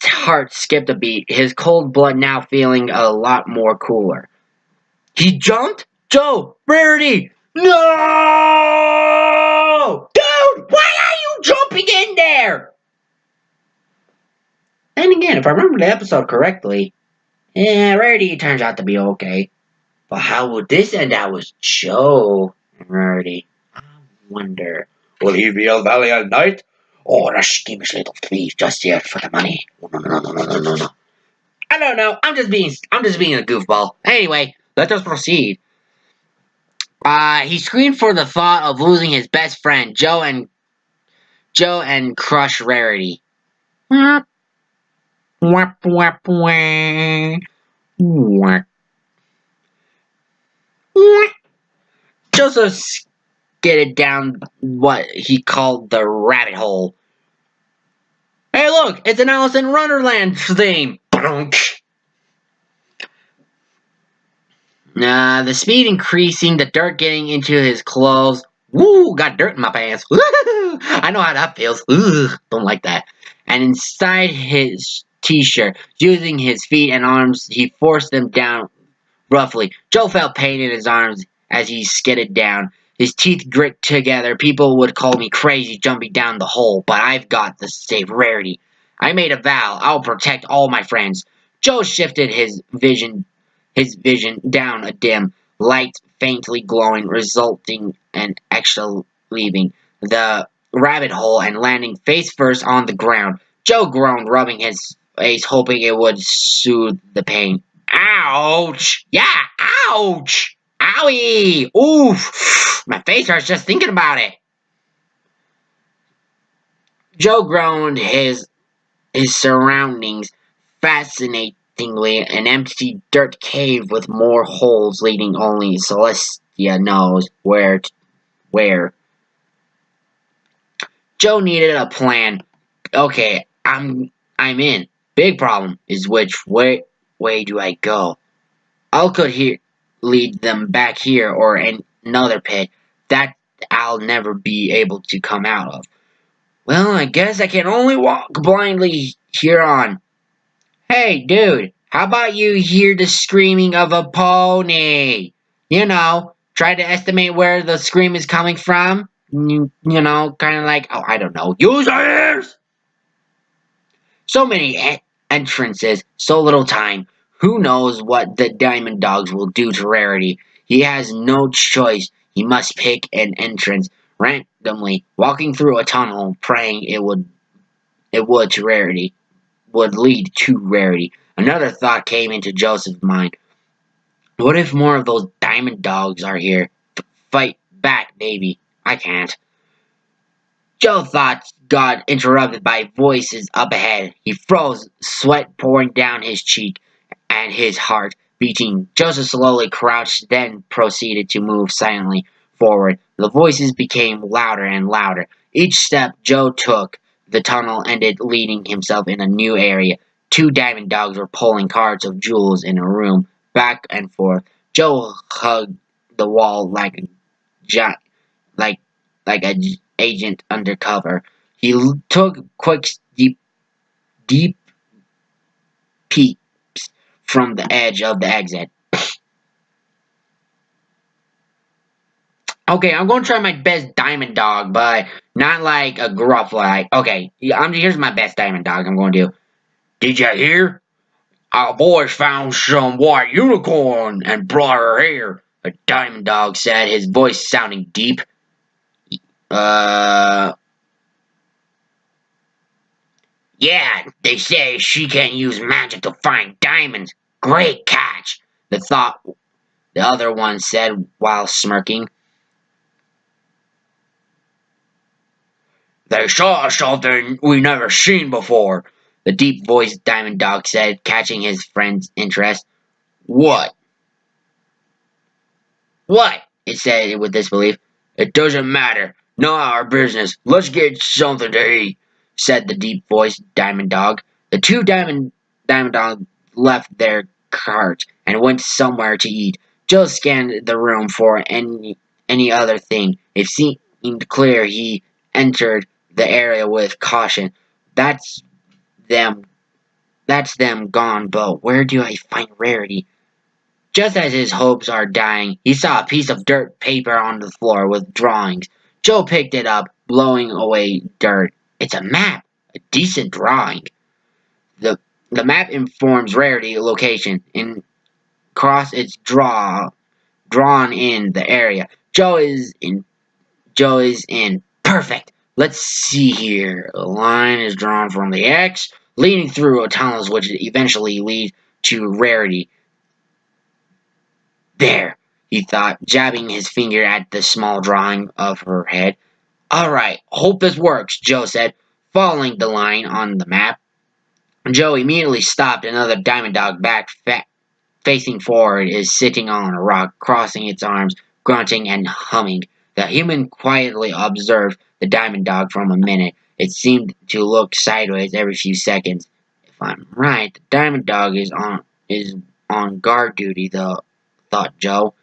heart skipped a beat, his cold blood now feeling a lot more cooler. He jumped? Joe! Rarity! No! Dude! Why are you jumping in there? And again, if I remember the episode correctly, Rarity turns out to be okay. But how would this end out with Joe and Rarity? I wonder. Will he be a valiant knight? Or a schemish little thief just here for the money? No. I don't know. I'm just being a goofball. Anyway, let us proceed. He screamed for the thought of losing his best friend, Joe and crush Rarity. Joseph skidded down what he called the rabbit hole. Hey, look! It's an Alice in Wonderland theme! The speed increasing, the dirt getting into his clothes. Woo! Got dirt in my pants. I know how that feels. Don't like that. And inside his t-shirt, using his feet and arms, he forced them down roughly. Joe felt pain in his arms as he skidded down. His teeth grit together. People would call me crazy jumping down the hole, but I've got to save Rarity. I made a vow. I'll protect all my friends. Joe shifted his vision down a dim light, faintly glowing, resulting in extra leaving the rabbit hole and landing face first on the ground. Joe groaned, rubbing his face, hoping it would soothe the pain. Ouch! Yeah, ouch! Owie! Oof! My face hurts just thinking about it. Joe groaned, his surroundings fascinatingly an empty dirt cave with more holes leading only Celestia knows where. Joe needed a plan. Okay, I'm in. Big problem is which way do I go? I could lead them back here or another pit that I'll never be able to come out of. Well, I guess I can only walk blindly here on. Hey, dude, how about you hear the screaming of a pony? You know, try to estimate where the scream is coming from. You know, kind of like, oh, I don't know. Use your ears! So many entrances, so little time. Who knows what the Diamond Dogs will do to Rarity? He has no choice. He must pick an entrance randomly, walking through a tunnel, praying it would to Rarity, would lead to Rarity. Another thought came into Joseph's mind. What if more of those Diamond Dogs are here? Fight back, baby. I can't. Joe's thoughts got interrupted by voices up ahead. He froze, sweat pouring down his cheek and his heart beating. Joseph slowly crouched, then proceeded to move silently forward. The voices became louder and louder. Each step Joe took, the tunnel ended, leading himself in a new area. Two Diamond Dogs were pulling carts of jewels in a room, back and forth. Joe hugged the wall like a agent undercover. He took quick, deep peeks from the edge of the exit. Okay, I'm going to try my best Diamond Dog, but not like a gruff like. Okay, here's my best Diamond Dog I'm going to do. Did you hear? Our boys found some white unicorn and brought her here, a Diamond Dog said, his voice sounding deep. Yeah, they say she can use magic to find diamonds. Great catch, the other one said while smirking. They saw something we never seen before, the deep-voiced Diamond Dog said, catching his friend's interest. What? What? It said with disbelief. It doesn't matter. Not our business. Let's get something to eat, said the deep-voiced Diamond Dog. The two Diamond Dogs left their cart and went somewhere to eat. Joe scanned the room for any other thing. It seemed clear he entered the area with caution. That's them that's them gone, but where do I find Rarity? Just as his hopes are dying, he saw a piece of dirt paper on the floor with drawings. Joe picked it up, blowing away dirt. It's a map, a decent drawing. The the map informs Rarity location and cross its drawn in the area. Joe is in. Perfect. Let's see here. A line is drawn from the X, leading through a tunnel which eventually lead to Rarity. There, he thought, jabbing his finger at the small drawing of her head. All right, hope this works, Joe said, following the line on the map. Joe immediately stopped. Another diamond dog facing forward is sitting on a rock, crossing its arms, grunting and humming. The human quietly observed the diamond dog for a minute. It seemed to look sideways every few seconds. If I'm right, the diamond dog is on guard duty, though, thought Joe.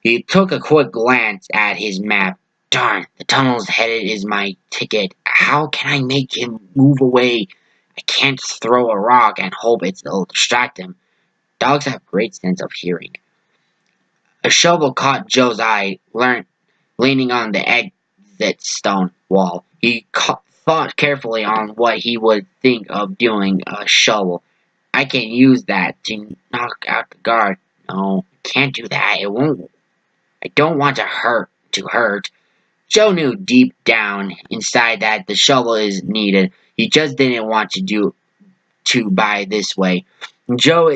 He took a quick glance at his map. Darn, the tunnel's headed is my ticket. How can I make him move away? I can't throw a rock and hope it'll distract him. Dogs have great sense of hearing. A shovel caught Joe's eye, leaning on the exit stone wall. He thought carefully on what he would think of doing a shovel. I can use that to knock out the guard. No, can't do that. It won't. I don't want to hurt. Joe knew deep down inside that the shovel is needed. He just didn't want to buy this way. Joe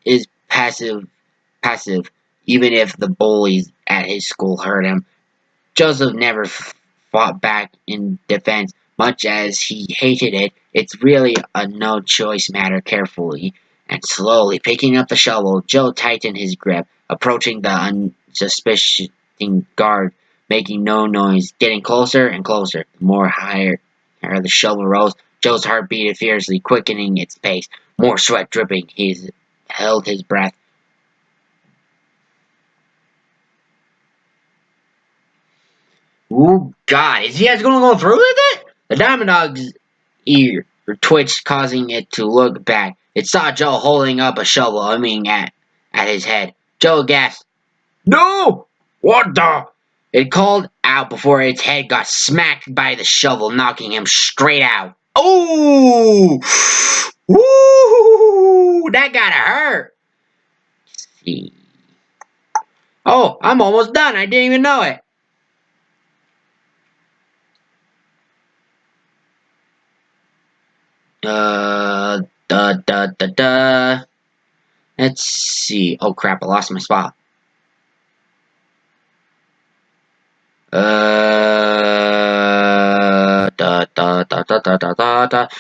is passive, even if the bullies at his school hurt him. Joseph never fought back in defense, much as he hated it. It's really a no-choice matter. Carefully and slowly picking up the shovel, Joe tightened his grip, approaching the unsuspecting guard, making no noise, getting closer and closer. The more higher the shovel rose, Joe's heart beat fiercely, quickening its pace. More sweat dripping. He held his breath. Ooh, God, is he guys gonna go through with it? The diamond dog's ear twitched, causing it to look back. It saw Joe holding up a shovel, aiming at his head. Joe gasped. No! What the? It called out before its head got smacked by the shovel, knocking him straight out. Oh! Woo! That gotta hurt. Let's see. Oh, I'm almost done. I didn't even know it. Let's see. Oh crap, I lost my spot.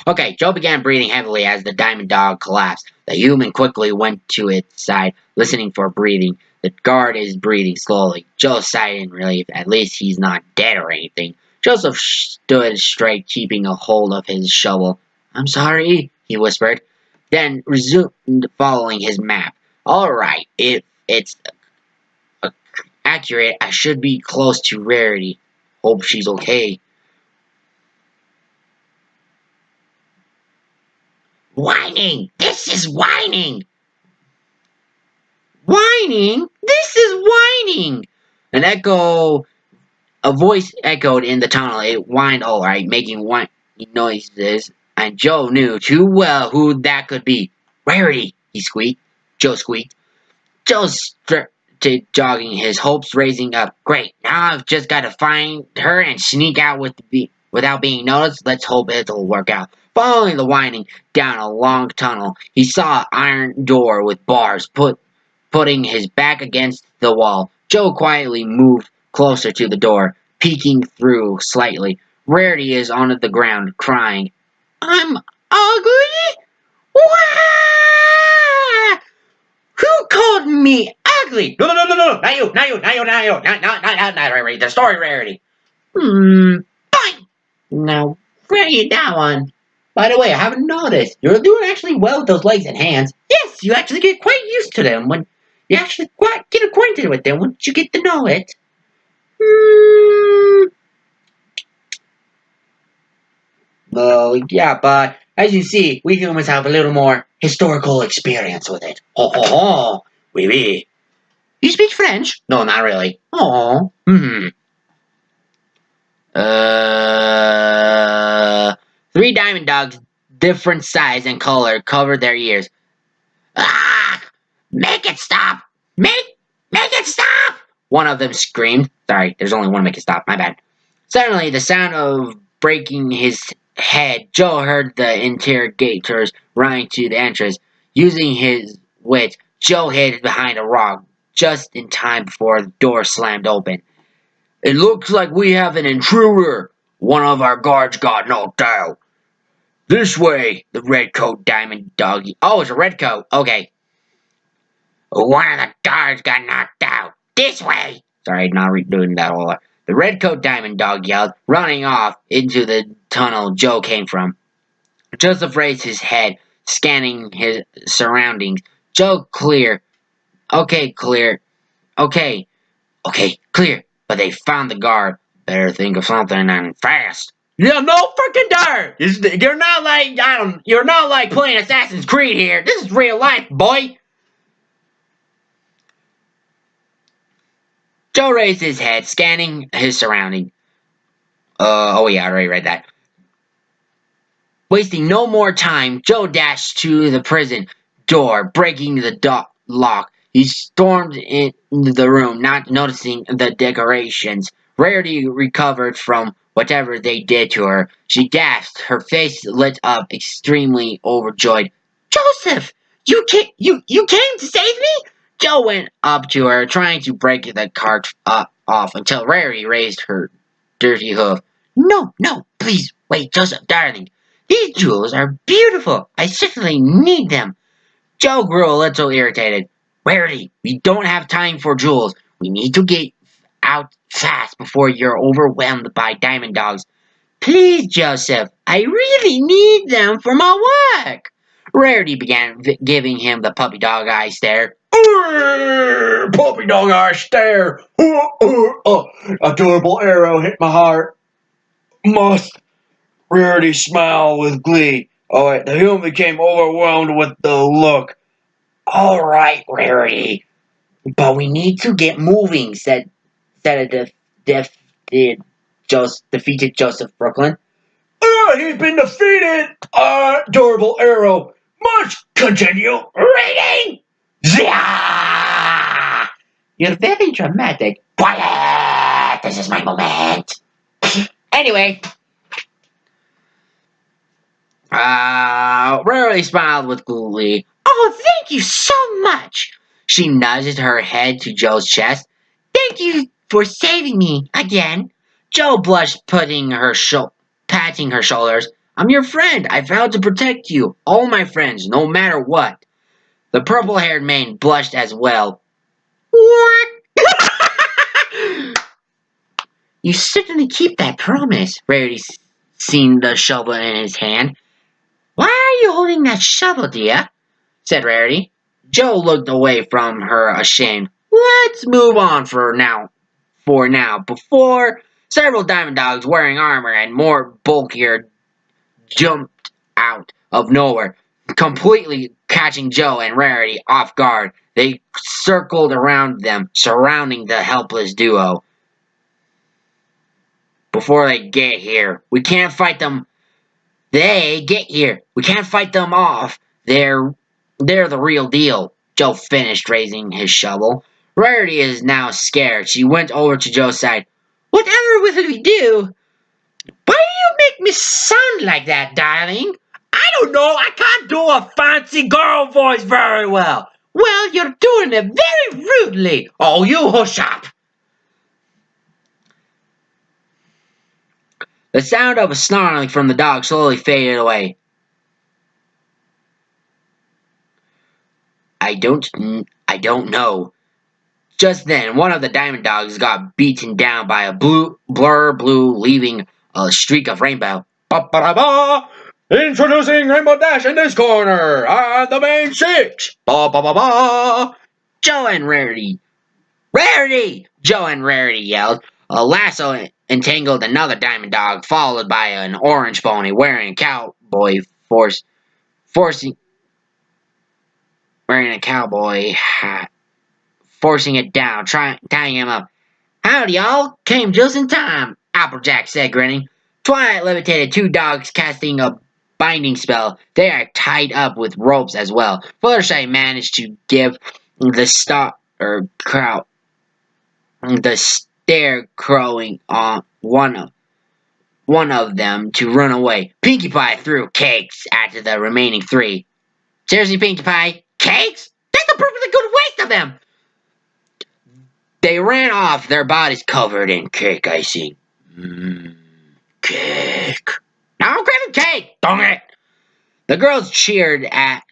Okay, Joe began breathing heavily as the diamond dog collapsed. The human quickly went to its side, listening for breathing. The guard is breathing slowly. Joe sighed in relief. At least he's not dead or anything. Joseph stood straight, keeping a hold of his shovel. I'm sorry, he whispered, then resumed following his map. All right, if it's accurate, I should be close to Rarity. Hope she's okay. Whining! This is whining! Whining? This is whining! A voice echoed in the tunnel. It whined all right, making whining noises, and Joe knew too well who that could be. Rarity, he squeaked. Joe squeaked. Joe started jogging, his hopes raising up. Great, now I've just got to find her and sneak out without being noticed. Let's hope it'll work out. Following the winding down a long tunnel, he saw an iron door with bars, putting his back against the wall. Joe quietly moved closer to the door, peeking through slightly. Rarity is on the ground, crying. I'm ugly? Wah! Who called me ugly? No, not you, not Rarity, the story Rarity. Fine. Now, ready that one. By the way, I haven't noticed. You're doing actually well with those legs and hands. Yes, you actually get quite used to them when you actually get acquainted with them once you get to know it. Well, yeah, but As you see, we humans have a little more historical experience with it. Oh, oh, oh. Oui, oui. You speak French? No, not really. Oh. Three diamond dogs, different size and color, covered their ears. Ah! Make it stop! Make it stop! One of them screamed. Sorry, there's only one make it stop. My bad. Suddenly, the sound of breaking his head, Joe heard the interrogators running to the entrance. Using his wits, Joe hid behind a rock just in time before the door slammed open. It looks like we have an intruder. One of our guards got knocked out. This way, the redcoat diamond dog. Oh, it's a redcoat. Okay. One of the guards got knocked out. This way. Sorry, not redoing that all. The redcoat diamond dog yelled, running off into the tunnel Joe came from. Joseph raised his head, scanning his surroundings. Joe, clear. Okay, clear. Okay, clear. But they found the guard. Better think of something and fast. Yeah, no freaking dirt. You're not like playing Assassin's Creed here. This is real life, boy. Joe raised his head, scanning his surroundings. Oh yeah, I already read that. Wasting no more time, Joe dashed to the prison door, breaking the lock. He stormed into the room, not noticing the decorations. Rarity recovered from whatever they did to her. She gasped, her face lit up, extremely overjoyed. Joseph! You came to save me? Joe went up to her, trying to break the cart off until Rarity raised her dirty hoof. No, please, wait, Joseph, darling. These jewels are beautiful. I certainly need them. Joe grew a little irritated. Rarity, we don't have time for jewels. We need to get out fast before you're overwhelmed by diamond dogs. Please, Joseph, I really need them for my work. Rarity began giving him the puppy dog eye stare. Puppy dog eye stare. Adorable arrow hit my heart. Must. Rarity smiled with glee. Alright, the human became overwhelmed with the look. Alright, Rarity. But we need to get moving, said a defeated Joseph Brooklyn. He's been defeated! Adorable arrow. Must continue reading! Zia! You're very dramatic. Quiet! This is my moment. Anyway. Rarity smiled with glee. Oh, thank you so much. She nudged her head to Joe's chest. Thank you for saving me again. Joe blushed, patting her shoulders. I'm your friend. I vowed to protect you. All my friends, no matter what. The purple-haired man blushed as well. What? You certainly keep that promise. Rarity seen the shovel in his hand. Why are you holding that shovel, dear? Said Rarity. Joe looked away from her, ashamed. Let's move on for now. Before several diamond dogs wearing armor and more bulkier jumped out of nowhere, completely catching Joe and Rarity off guard. They circled around them, surrounding the helpless duo. Before they get here, we can't fight them. They get here. We can't fight them off. They're the real deal. Joe finished raising his shovel. Rarity is now scared. She went over to Joe's side. Whatever will we do? Why do you make me sound like that, darling? I don't know. I can't do a fancy girl voice very well. Well, you're doing it very rudely. Oh, you hush up. The sound of a snarling from the dog slowly faded away. I don't know. Just then, one of the diamond dogs got beaten down by a blue, leaving a streak of rainbow. Ba-ba-da-ba! Introducing Rainbow Dash in this corner, and the main six. Ba-ba-ba-ba! Joe and Rarity. Rarity! Joe and Rarity yelled. A lasso entangled another diamond dog, followed by an orange pony wearing cowboy forcing wearing a cowboy hat, forcing it down, tying him up. Howdy, y'all! Came just in time, Applejack said, grinning. Twilight levitated two dogs, casting a binding spell. They are tied up with ropes as well. Fluttershy managed to give the stare crowing on one of them to run away. Pinkie Pie threw cakes at the remaining three. Seriously, Pinkie Pie? Cakes? That's a perfectly good waste of them! They ran off, their bodies covered in cake icing. Cake. No craving cake! Dang it! The girls cheered at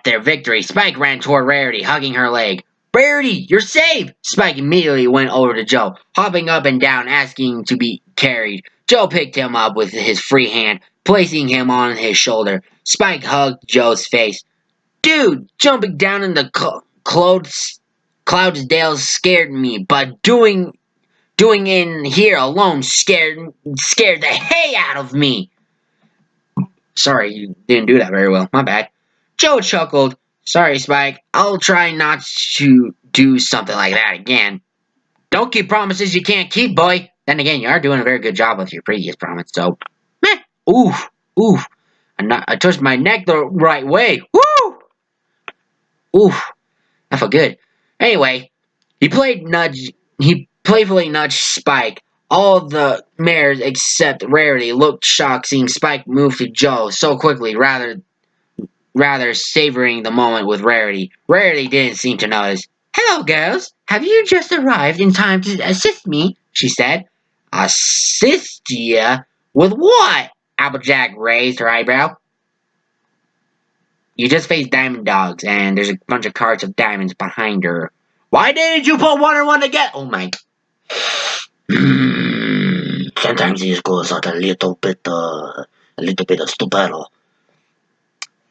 their victory. Spike ran toward Rarity, hugging her leg. Rarity, you're safe! Spike immediately went over to Joe, hopping up and down, asking to be carried. Joe picked him up with his free hand, placing him on his shoulder. Spike hugged Joe's face. Dude, jumping down in the Cloudsdale scared me, but doing in here alone scared the hay out of me. Sorry, you didn't do that very well. My bad. Joe chuckled. Sorry, Spike. I'll try not to do something like that again. Don't keep promises you can't keep, boy. Then again, you are doing a very good job with your previous promise, so... Meh. Oof. I touched my neck the right way. Woo! Oof. That felt good. Anyway, he playfully nudged Spike. All the mares except Rarity looked shocked seeing Spike move to Joe so quickly, rather savoring the moment with Rarity. Rarity didn't seem to notice. Hello, girls. Have you just arrived in time to assist me? She said. Assist ya? With what? Applejack raised her eyebrow. You just faced Diamond Dogs, and there's a bunch of cards of diamonds behind her. Why didn't you put one and one together? Oh my. Sometimes these goes out a little bit stupid.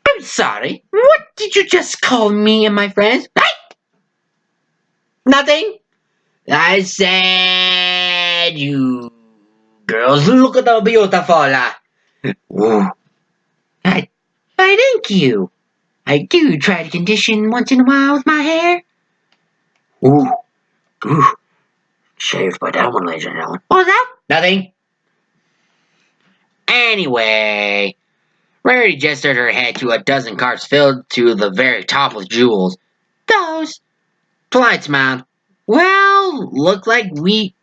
I'm sorry. What did you just call me and my friends? Hey! Nothing. I said you girls look at the beautiful. Ooh. I thank you. I do try to condition once in a while with my hair. Ooh. Shaved by that one, ladies and gentlemen. What was that? Nothing. Anyway, Rarity gestured her head to a dozen carts filled to the very top with jewels. Those? Twilight smiled. Well, look like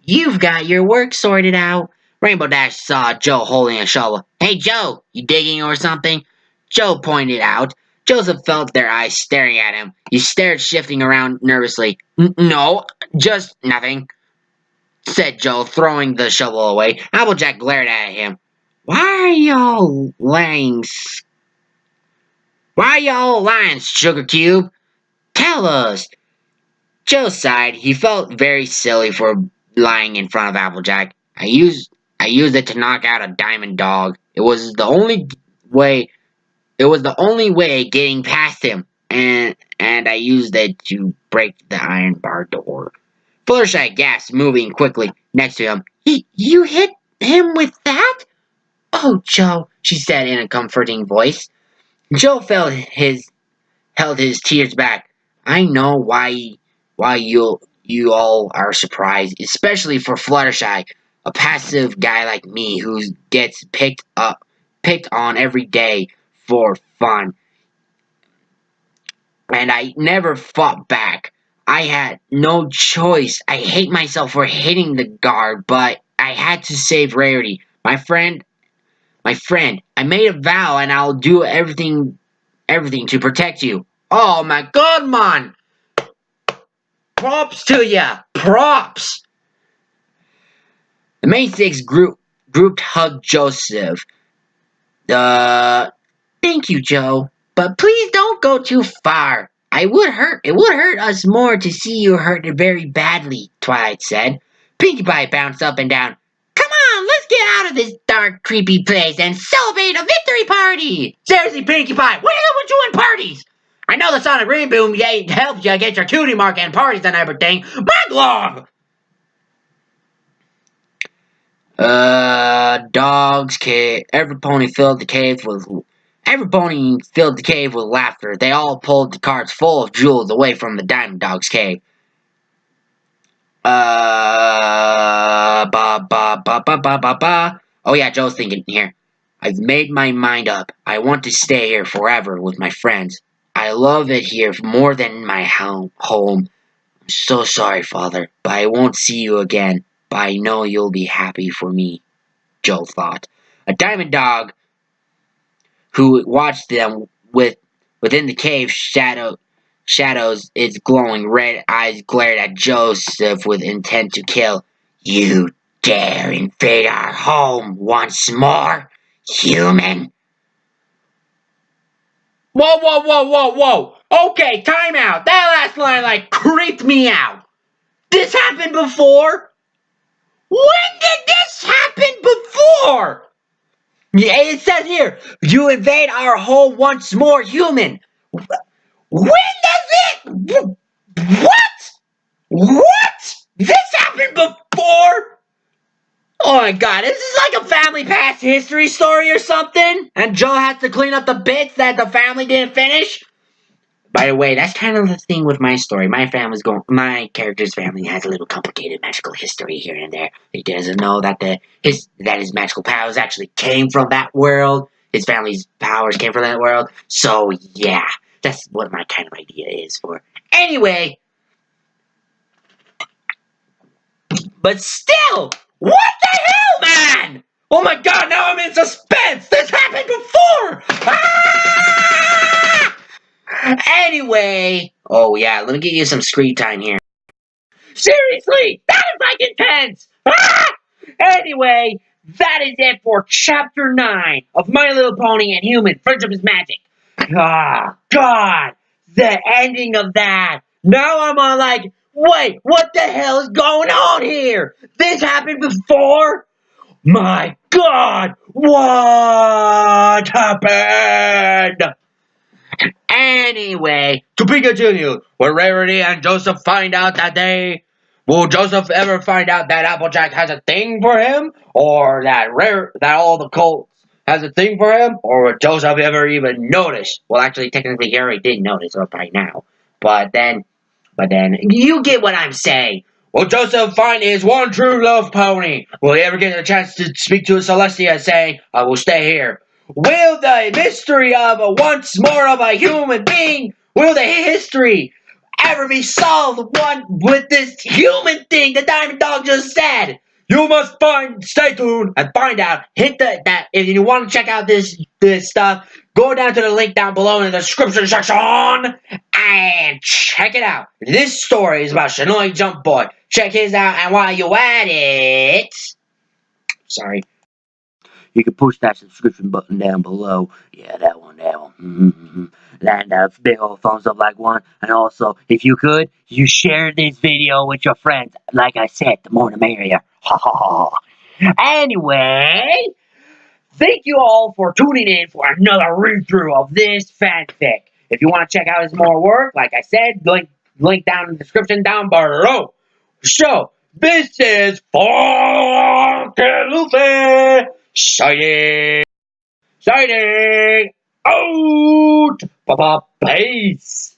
you've got your work sorted out. Rainbow Dash saw Joe holding a shovel. Hey, Joe, you digging or something? Joe pointed out. Joseph felt their eyes staring at him. He stared, shifting around nervously. No, just nothing, said Joe, throwing the shovel away. Applejack glared at him. Why are y'all lying, Sugar Cube? Tell us. Joe sighed. He felt very silly for lying in front of Applejack. I used it to knock out a diamond dog. It was the only way getting past him, and I used it to break the iron bar door. Fluttershy gasped, moving quickly next to him. You hit him with that? Oh, Joe, she said in a comforting voice. Joe held his tears back. I know why you all are surprised, especially for Fluttershy, a passive guy like me who gets picked on every day for fun. And I never fought back. I had no choice. I hate myself for hitting the guard, but I had to save Rarity. My friend, I made a vow and I'll do everything to protect you. Oh my god, man! Props to ya! Props! The main six grouped hugged Joseph. Thank you, Joe. But please don't go too far. It would hurt us more to see you hurt very badly, Twilight said. Pinkie Pie bounced up and down. Come on, let's get out of this dark, creepy place and celebrate a victory party! Seriously, Pinkie Pie, what are you doing parties? I know the Sonic Green Boom helped you get your cutie mark and parties and everything. Backlog! Dogs, cave. Every pony filled the cave with laughter. They all pulled the carts full of jewels away from the Diamond Dog's cave. Ba ba ba ba ba ba ba. Oh yeah, Joe's thinking here. I've made my mind up. I want to stay here forever with my friends. I love it here more than my home. I'm so sorry, Father, but I won't see you again. But I know you'll be happy for me, Joe thought. A diamond dog who watched them within the cave shadows, its glowing red eyes glared at Joseph with intent to kill. You dare invade our home once more, human? Whoa, whoa, whoa, whoa, whoa! Okay, time out. That last line, creeped me out. This happened before? When did this happen before? Yeah, it says here, you invade our home once more, human. When does it? What? What? This happened before? Oh my god, is this like a family past history story or something? And Joe has to clean up the bits that the family didn't finish? By the way, that's kind of the thing with my story. My character's family has a little complicated magical history here and there. He doesn't know that his magical powers actually came from that world. His family's powers came from that world. So yeah, that's what my kind of idea is for. Anyway, but still, what the hell, man? Oh my god, now I'm in suspense. This happened before. Ah! Anyway, oh yeah, let me give you some screen time here. Seriously, that is intense! Ah! Anyway, that is it for Chapter 9 of My Little Pony and Human Friendship is Magic. Ah, God, the ending of that. Now I'm all like, wait, what the hell is going on here? This happened before? My God, what happened? Anyway, to be continued, when Rarity and Joseph find out will Joseph ever find out that Applejack has a thing for him? Or that all the Colts has a thing for him? Or will Joseph ever even notice? Well, actually, technically, he already did notice up right now. But then, you get what I'm saying. Will Joseph find his one true love pony? Will he ever get a chance to speak to Celestia saying, I will stay here? Will the mystery of once more of a human being, will the history ever be solved with this human thing the Diamond Dog just said? You must stay tuned and find out. Hit that if you want to check out this stuff, go down to the link down below in the description section and check it out. This story is about Shinoy Jump Boy. Check his out, and while you at it, sorry. You can push that subscription button down below. Yeah, that one. And big old thumbs up like one. And also, if you could, you share this video with your friends. Like I said, the more the merrier. Anyway, thank you all for tuning in for another read-through of this fanfic. If you want to check out his more work, like I said, link down in the description down below. So, this is Funky Luffy signing out. Bye-bye. Peace.